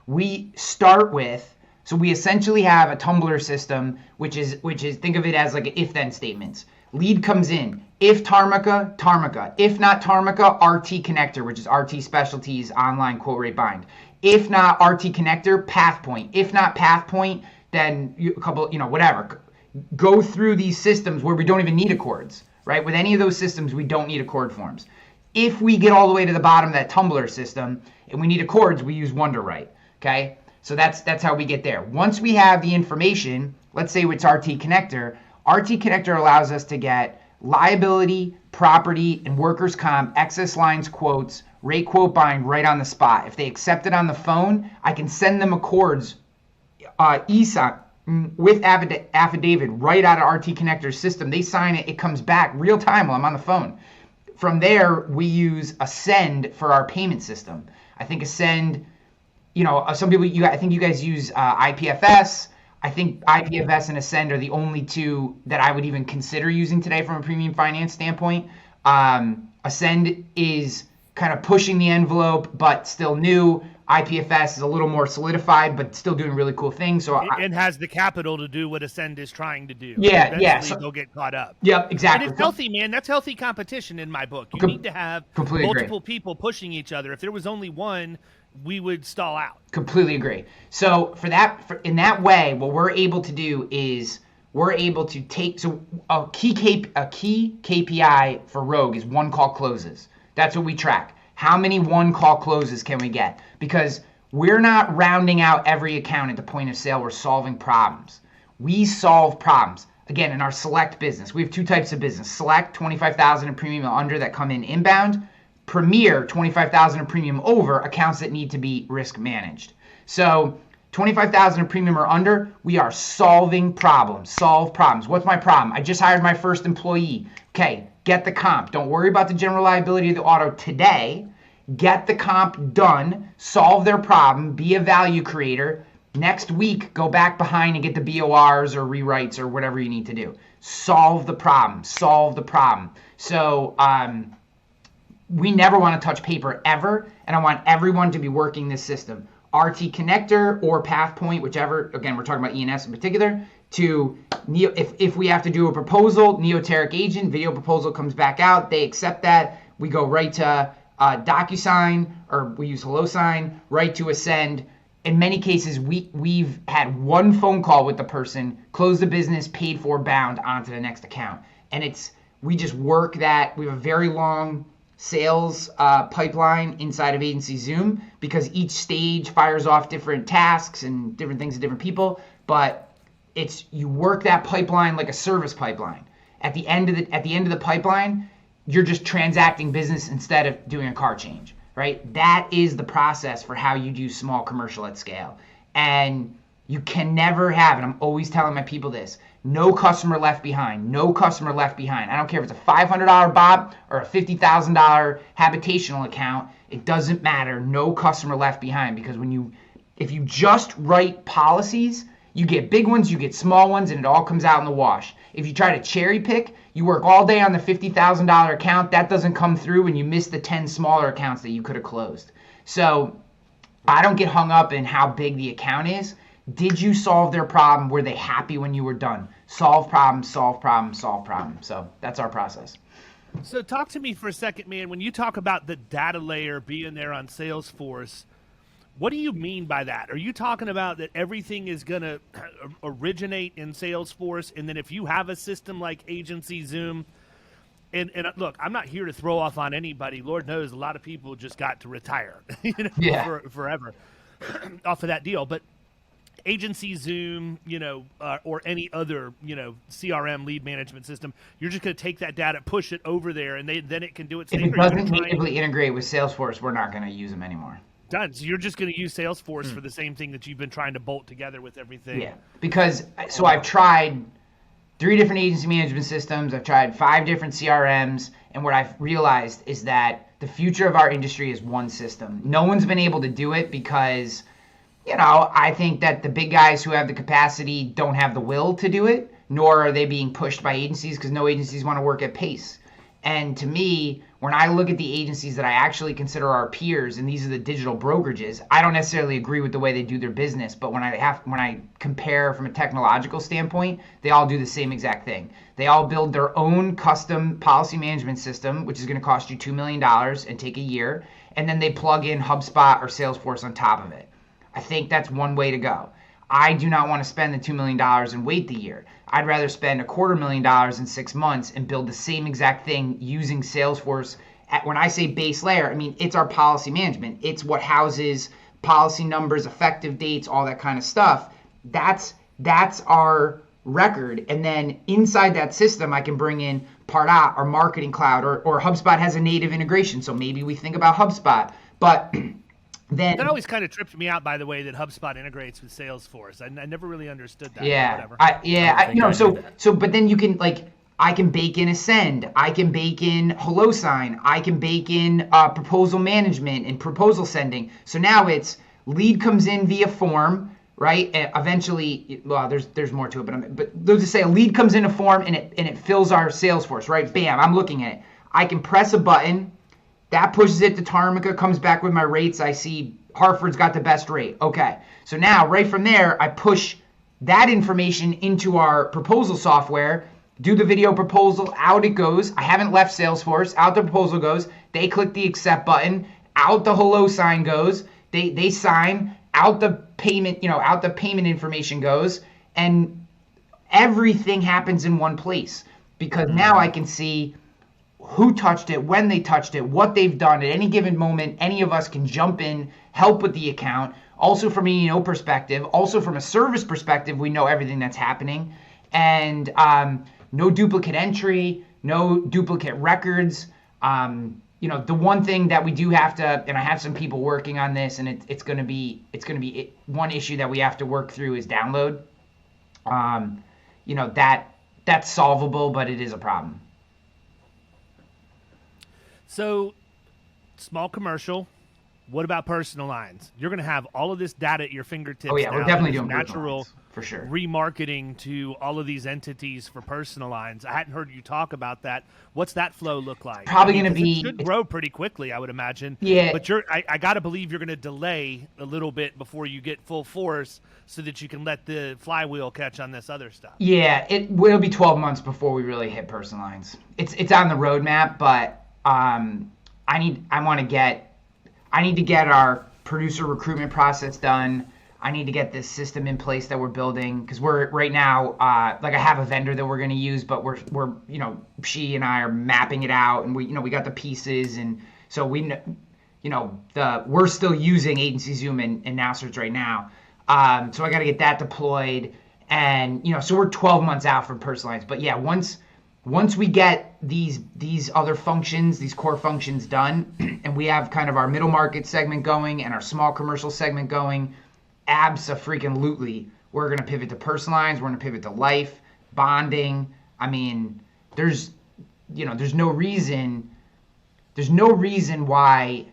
We start with, so we essentially have a Tumblr system, which is think of it as like if-then statements. Lead comes in. If Tarmica, Tarmica. If not Tarmica, RT Connector, which is RT Specialties Online Quote Rate Bind. If not RT Connector, PathPoint. If not PathPoint, then whatever. Go through these systems where we don't even need accords, right? With any of those systems, we don't need accord forms. If we get all the way to the bottom of that Tumblr system and we need accords, we use WonderWrite, okay? So that's how we get there. Once we have the information, let's say it's RT Connector. RT Connector allows us to get liability, property, and workers' comp, excess lines quotes, rate quote bind right on the spot. If they accept it on the phone, I can send them accords, ESA, with affidavit right out of RT Connector's system. They sign it, it comes back real time while I'm on the phone. From there, we use Ascend for our payment system. I think Ascend, some people, I think you guys use IPFS. I think IPFS and Ascend are the only two that I would even consider using today from a premium finance standpoint. Ascend is kind of pushing the envelope, but still new. IPFS is a little more solidified, but still doing really cool things. So and has the capital to do what Ascend is trying to do. Yeah. So they'll get caught up. Yep, exactly. And it's healthy, man. That's healthy competition in my book. You need to have multiple people pushing each other. If there was only one, we would stall out. Completely agree. So in that way, what we're able to do is we're able to take, so a key KPI for Rogue is one call closes. That's what we track. How many one call closes can we get? Because we're not rounding out every account at the point of sale. We're solving problems. We solve problems. Again, in our select business, we have two types of business. Select, 25,000 in premium or under that come in inbound. Premier, 25,000 in premium over, accounts that need to be risk managed. So 25,000 in premium or under, we are solving problems. Solve problems. What's my problem? I just hired my first employee. Okay, get the comp. Don't worry about the general liability of the auto today. Get the comp done. Solve their problem. Be a value creator. Next week, go back behind and get the BORs or rewrites or whatever you need to do. Solve the problem. Solve the problem. So we never want to touch paper ever, and I want everyone to be working this system. RT connector or PathPoint, whichever, again, we're talking about ENS in particular, to if we have to do a proposal, Neoteric agent, video proposal comes back out, they accept that, we go right to DocuSign, or we use HelloSign, right to Ascend. In many cases, we've had one phone call with the person, close the business, paid for, bound, onto the next account. And we just work that. We have a very long sales pipeline inside of Agency Zoom, because each stage fires off different tasks and different things to different people. But you work that pipeline like a service pipeline. At the end of the pipeline, you're just transacting business instead of doing a car change, right? That is the process for how you do small commercial at scale. And you can never have, and I'm always telling my people this, no customer left behind. No customer left behind. I don't care if it's a $500 BOP or a $50,000 habitational account. It doesn't matter. No customer left behind, because if you just write policies, you get big ones, you get small ones, and it all comes out in the wash. If you try to cherry pick, you work all day on the $50,000 account, that doesn't come through, and you miss the 10 smaller accounts that you could have closed. So I don't get hung up in how big the account is. Did you solve their problem? Were they happy when you were done? Solve problem, solve problem, solve problem. So that's our process. So talk to me for a second, man. When you talk about the data layer being there on Salesforce, what do you mean by that? Are you talking about that everything is going to originate in Salesforce, and then if you have a system like Agency Zoom, and look, I'm not here to throw off on anybody. Lord knows a lot of people just got to retire forever off of that deal. But Agency Zoom, or any other, CRM lead management system, you're just going to take that data, push it over there, and then it can do its thing. If it doesn't natively integrate with Salesforce, we're not going to use them anymore. Done. So you're just going to use Salesforce for the same thing that you've been trying to bolt together with everything. Yeah, because I've tried 3 different agency management systems. I've tried 5 different CRMs, and what I've realized is that the future of our industry is one system. No one's been able to do it because, I think that the big guys who have the capacity don't have the will to do it, nor are they being pushed by agencies, because no agencies want to work at pace. And to me, when I look at the agencies that I actually consider our peers, and these are the digital brokerages, I don't necessarily agree with the way they do their business, but when I compare from a technological standpoint, they all do the same exact thing. They all build their own custom policy management system, which is going to cost you $2 million and take a year, and then they plug in HubSpot or Salesforce on top of it. I think that's one way to go. I do not want to spend the $2 million and wait the year. I'd rather spend $250,000 in 6 months and build the same exact thing using Salesforce. When I say base layer, I mean, it's our policy management. It's what houses policy numbers, effective dates, all that kind of stuff. That's our record. And then inside that system, I can bring in Pardot or Marketing Cloud, or HubSpot has a native integration. So maybe we think about HubSpot. But then that always kind of tripped me out, by the way, that HubSpot integrates with Salesforce. I never really understood that. Yeah, whatever. But then you can, I can bake in Ascend, I can bake in HelloSign, I can bake in proposal management and proposal sending. So now it's lead comes in via form, right? And eventually, well, there's more to it, but let's just say a lead comes in a form and it fills our Salesforce, right? Bam, I'm looking at it. I can press a button. That pushes it to Tarmica, comes back with my rates. I see Hartford's got the best rate. Okay. So now right from there, I push that information into our proposal software, do the video proposal, out it goes. I haven't left Salesforce, out the proposal goes. They click the accept button, out the hello sign goes. They sign, out the payment, out the payment information goes, and everything happens in one place because now I can see who touched it, when they touched it, what they've done at any given moment. Any of us can jump in, help with the account. Also from an E&O perspective, also from a service perspective, we know everything that's happening. And no duplicate entry, no duplicate records. The one thing that we do have to, and I have some people working on this, and it's going to be one issue that we have to work through is download. That's solvable, but it is a problem. So, small commercial. What about personal lines? You're going to have all of this data at your fingertips. Oh yeah, now. we're definitely doing natural lines, for sure. Remarketing to all of these entities for personal lines. I hadn't heard you talk about that. What's that flow look like? Probably going to be. It should grow pretty quickly, I would imagine. Yeah. But I got to believe you're going to delay a little bit before you get full force, so that you can let the flywheel catch on this other stuff. Yeah, it will be 12 months before we really hit personal lines. It's on the roadmap, but I need to get our producer recruitment process done. I need to get this system in place that we're building, because we're right now, I have a vendor that we're going to use, but we're she and I are mapping it out, and we got the pieces, and so we're still using Agency Zoom and Now Search right now. So I got to get that deployed, and so we're 12 months out from personalized. But yeah, once we get these other functions, these core functions done, and we have kind of our middle market segment going and our small commercial segment going, abso-freaking-lutely, we're going to pivot to personalized. We're going to pivot to life, bonding. I mean, there's no reason why,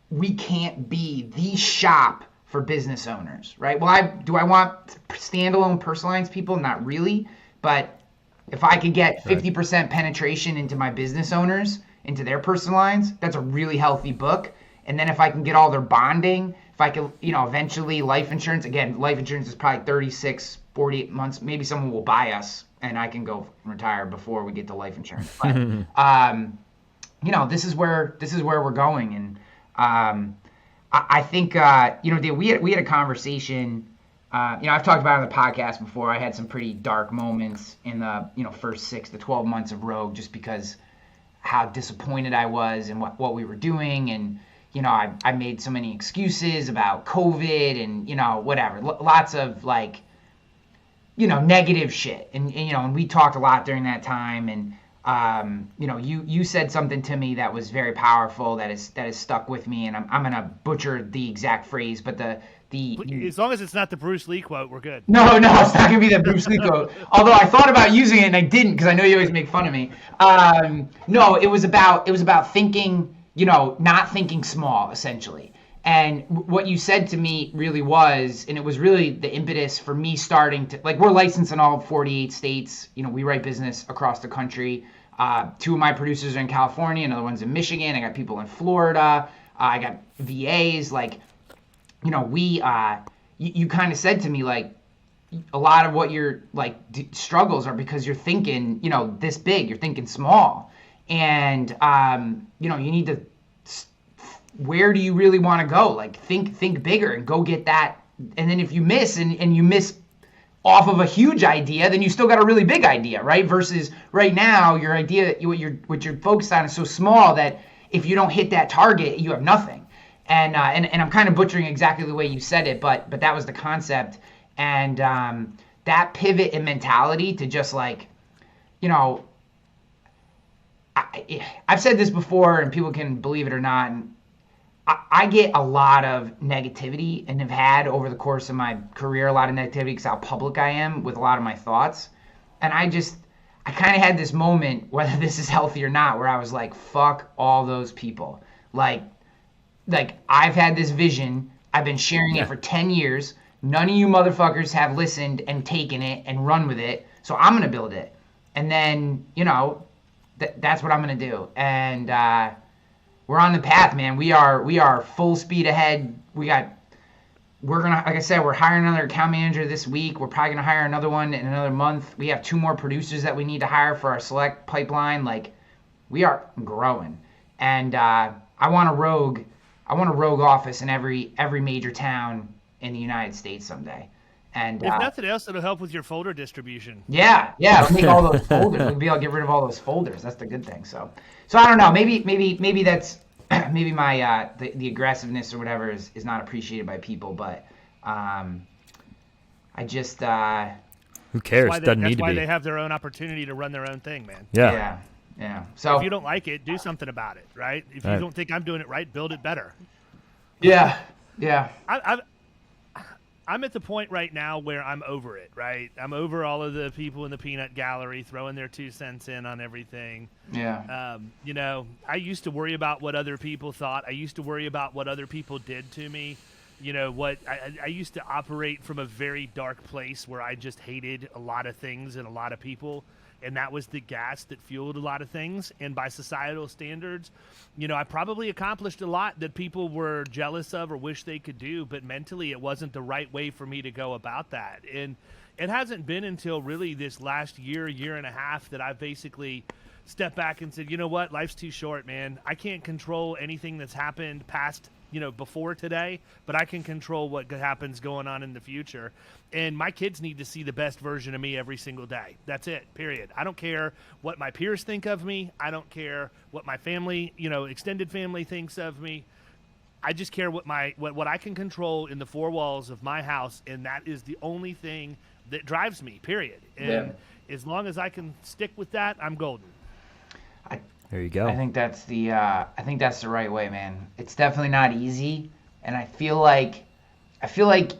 we can't be the shop for business owners, right? Well, do I want standalone personalized people? Not really, but if I could get 50% penetration into my business owners, into their personal lines, that's a really healthy book. And then if I can get all their bonding, if I can, eventually life insurance, again, life insurance is probably 36, 48 months. Maybe someone will buy us and I can go retire before we get to life insurance. But, this is where we're going. And I think, we had a conversation. I've talked about it on the podcast before. I had some pretty dark moments in the, first 6 to 12 months of Rogue, just because how disappointed I was in what we were doing. And, I made so many excuses about COVID and, whatever, lots of negative shit. And we talked a lot during that time. And, you said something to me that was very powerful, that is stuck with me. And I'm going to butcher the exact phrase, but as long as it's not the Bruce Lee quote, we're good. No, it's not going to be the Bruce Lee quote. Although I thought about using it and I didn't, because I know you always make fun of me. No, it was about thinking, not thinking small, essentially. And what you said to me really was, and it was really the impetus for me starting to, we're licensed in all 48 states. We write business across the country. 2 of my producers are in California, another one's in Michigan. I got people in Florida. I got VAs. You kind of said to me, a lot of what your struggles are because you're thinking, this big, you're thinking small. And, you need to, where do you really want to go? Think bigger and go get that. And then if you miss and you miss off of a huge idea, then you still got a really big idea, right? Versus right now, your idea, what you're focused on is so small that if you don't hit that target, you have nothing. And I'm kind of butchering exactly the way you said it, but that was the concept. And that pivot in mentality to just I've said this before, and people can believe it or not. And I get a lot of negativity, and have had over the course of my career a lot of negativity because how public I am with a lot of my thoughts. And I kind of had this moment, whether this is healthy or not, where I was like, fuck all those people. I've had this vision. I've been sharing it for 10 years. None of you motherfuckers have listened and taken it and run with it. So I'm going to build it. And then, that's what I'm going to do. And, we're on the path, man. We are full speed ahead. We're gonna, like I said, we're hiring another account manager this week. We're probably gonna hire another one in another month. We have 2 more producers that we need to hire for our select pipeline. Like, we are growing, and I want a rogue office in every major town in the United States someday. And if nothing else, it'll help with your folder distribution. Yeah, it'll make all those folders. We'll be able to get rid of all those folders. That's the good thing. So I don't know. Maybe that's maybe my the aggressiveness or whatever is not appreciated by people, but I just who cares? Doesn't need to be. That's why they have their own opportunity to run their own thing, man. Yeah. So if you don't like it, do something about it, right? If you don't think I'm doing it right, build it better. Yeah. I'm at the point right now where I'm over it, right? I'm over all of the people in the peanut gallery throwing their 2 cents in on everything. Yeah. I used to worry about what other people thought. I used to worry about what other people did to me. I used to operate from a very dark place where I just hated a lot of things and a lot of people. And that was the gas that fueled a lot of things. And by societal standards, I probably accomplished a lot that people were jealous of or wish they could do, but mentally it wasn't the right way for me to go about that. And it hasn't been until really this last year and a half that I've basically stepped back and said, you know what, life's too short, man. I can't control anything that's happened past before today, but I can control what happens going on in the future. And my kids need to see the best version of me every single day. That's it, period. I don't care what my peers think of me. I don't care what my family, extended family thinks of me. I just care what I can control in the 4 walls of my house, and that is the only thing that drives me, period. And as long as I can stick with that, I'm golden. There you go. I think that's the right way, man. It's definitely not easy, and I feel like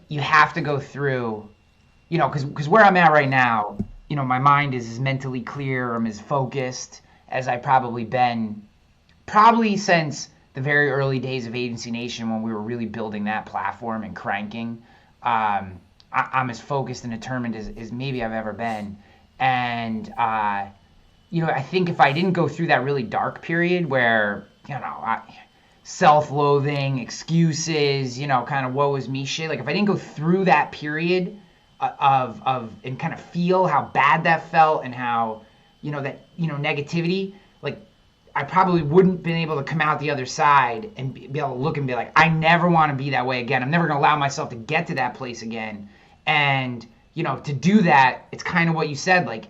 you have to go through, because where I'm at right now, my mind is as mentally clear, I'm as focused as I've probably been since the very early days of Agency Nation when we were really building that platform and cranking. I'm as focused and determined as maybe I've ever been, and I think if I didn't go through that really dark period where, self-loathing, excuses, kind of woe is me shit, like if I didn't go through that period of and kind of feel how bad that felt and how, negativity, like I probably wouldn't been able to come out the other side and be able to look and be like, I never want to be that way again. I'm never going to allow myself to get to that place again. And, to do that, it's kind of what you said, like,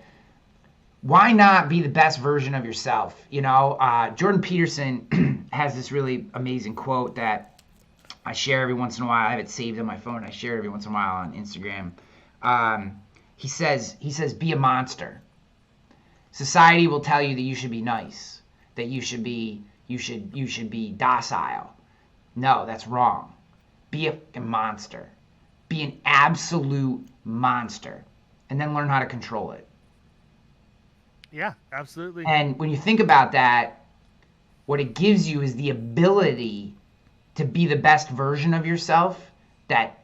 why not be the best version of yourself? Jordan Peterson has this really amazing quote that I share every once in a while. I have it saved on my phone. I share it every once in a while on Instagram. He says, be a monster. Society will tell you that you should be nice, that you should be docile. No, that's wrong. Be a monster. Be an absolute monster, and then learn how to control it. Yeah, absolutely. And when you think about that, what it gives you is the ability to be the best version of yourself, that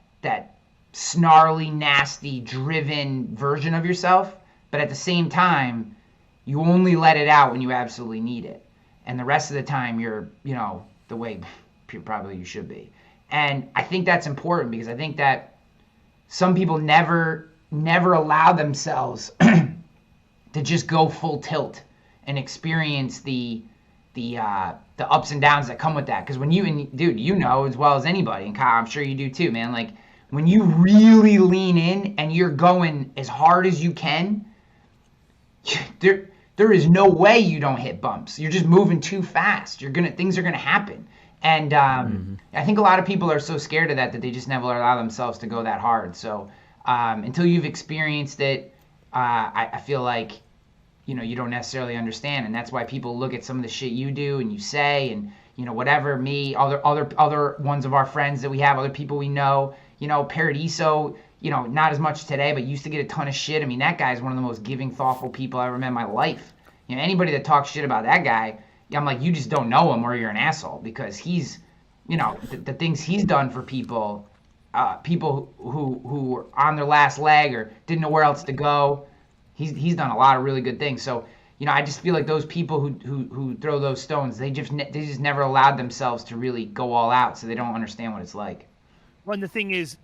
snarly, nasty, driven version of yourself, but at the same time, you only let it out when you absolutely need it. And the rest of the time, you're, the way probably you should be. And I think that's important because I think that some people never allow themselves to just go full tilt and experience the ups and downs that come with that. Because when you know as well as anybody, and Kyle, I'm sure you do too, man, like when you really lean in and you're going as hard as you can, there is no way you don't hit bumps. You're just moving too fast. Things are gonna happen. And I think a lot of people are so scared of that they just never allow themselves to go that hard. So until you've experienced it, I feel like, you don't necessarily understand. And that's why people look at some of the shit you do and you say and, whatever, me, other ones of our friends that we have, other people we know, Paradiso, not as much today, but used to get a ton of shit. I mean, that guy's one of the most giving, thoughtful people I ever met in my life. Anybody that talks shit about that guy, I'm like, you just don't know him or you're an asshole, because he's, the things he's done for people who were on their last leg or didn't know where else to go. He's done a lot of really good things. So, I just feel like those people who throw those stones, they just never allowed themselves to really go all out, so they don't understand what it's like. Well, and the thing is,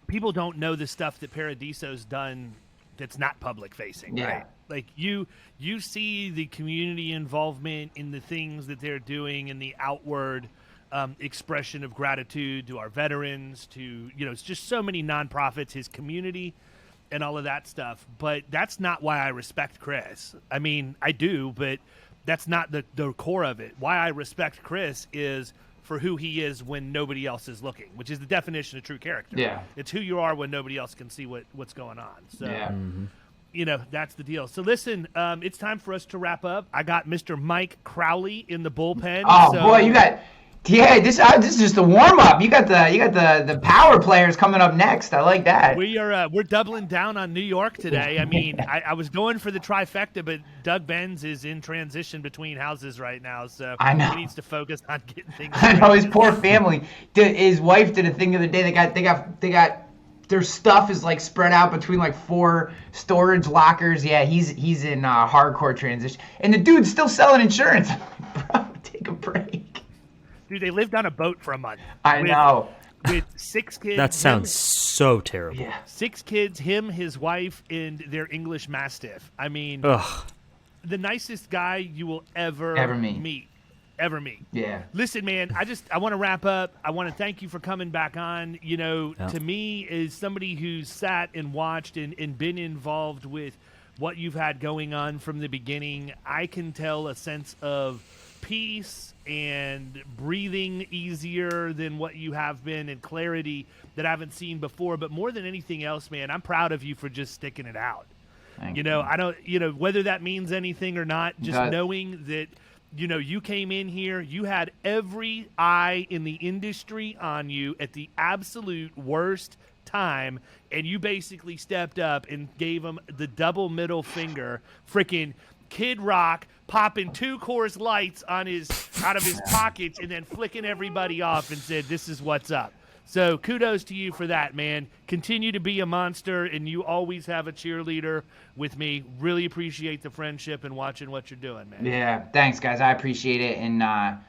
people don't know the stuff that Paradiso's done that's not public facing, right? Like you see the community involvement in the things that they're doing and the outward expression of gratitude to our veterans, to, it's just so many nonprofits, his community and all of that stuff. But that's not why I respect Chris. I mean, I do, but that's not the core of it. Why I respect Chris is for who he is when nobody else is looking, which is the definition of true character. Yeah. It's who you are when nobody else can see what's going on. So, yeah. That's the deal. So listen, it's time for us to wrap up. I got Mr. Mike Crowley in the bullpen. Oh so, boy, you got this is just a warm up. You got the power players coming up next. I like that. We're doubling down on New York today. I mean, I was going for the trifecta, but Doug Benz is in transition between houses right now, so I know. he needs to focus on getting things. I know his poor family. His wife did a thing the other day. They got their stuff is like spread out between like 4 storage lockers. Yeah, he's in hardcore transition, and the dude's still selling insurance. Bro, take a break. Dude, they lived on a boat for a month. I know. With 6 kids. That sounds so terrible. Yeah. 6 kids, him, his wife, and their English Mastiff. I mean, the nicest guy you will ever meet. Ever meet. Yeah. Listen, man, I want to wrap up. I want to thank you for coming back on. To me, as somebody who's sat and watched and been involved with what you've had going on from the beginning, I can tell a sense of peace and breathing easier than what you have been, and clarity that I haven't seen before. But more than anything else, man, I'm proud of you for just sticking it out. Thank you. I don't, whether that means anything or not, just knowing that, you came in here, you had every eye in the industry on you at the absolute worst time, and you basically stepped up and gave them the double middle finger, freaking Kid Rock popping 2 Coors Lights out of his pockets and then flicking everybody off and said, "This is what's up." So kudos to you for that, man. Continue to be a monster, and you always have a cheerleader with me. Really appreciate the friendship and watching what you're doing, man. Yeah, thanks, guys. I appreciate it, and last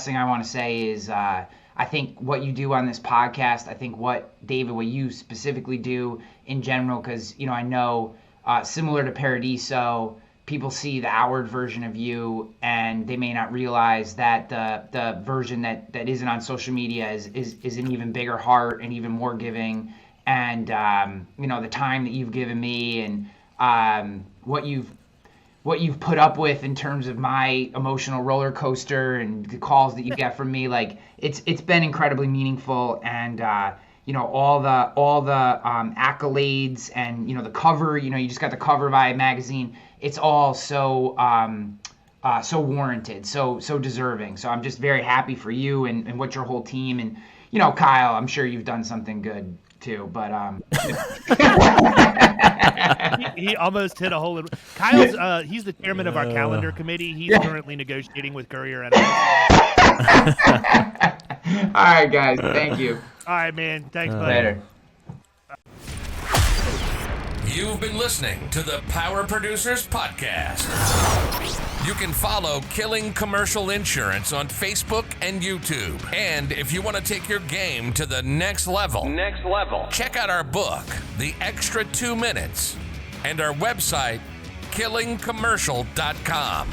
thing I want to say is I think what you do on this podcast, I think what you specifically do in general, because I know similar to Paradiso, people see the outward version of you, and they may not realize that the version that isn't on social media is an even bigger heart and even more giving. And the time that you've given me, and what you've put up with in terms of my emotional roller coaster and the calls that you get from me, like it's been incredibly meaningful. And all the accolades and the cover, you just got the cover of I magazine. It's all so warranted, so deserving. So I'm just very happy for you and what your whole team, and Kyle, I'm sure you've done something good too, but he almost hit a hole in. Kyle's he's the chairman of our calendar committee. He's currently negotiating with Courier and all right, guys, thank you. All right, man, thanks, buddy. Later. You've been listening to the Power Producers Podcast. You can follow Killing Commercial Insurance on Facebook and YouTube. And if you want to take your game to the next level, check out our book, The Extra 2 Minutes, and our website, killingcommercial.com.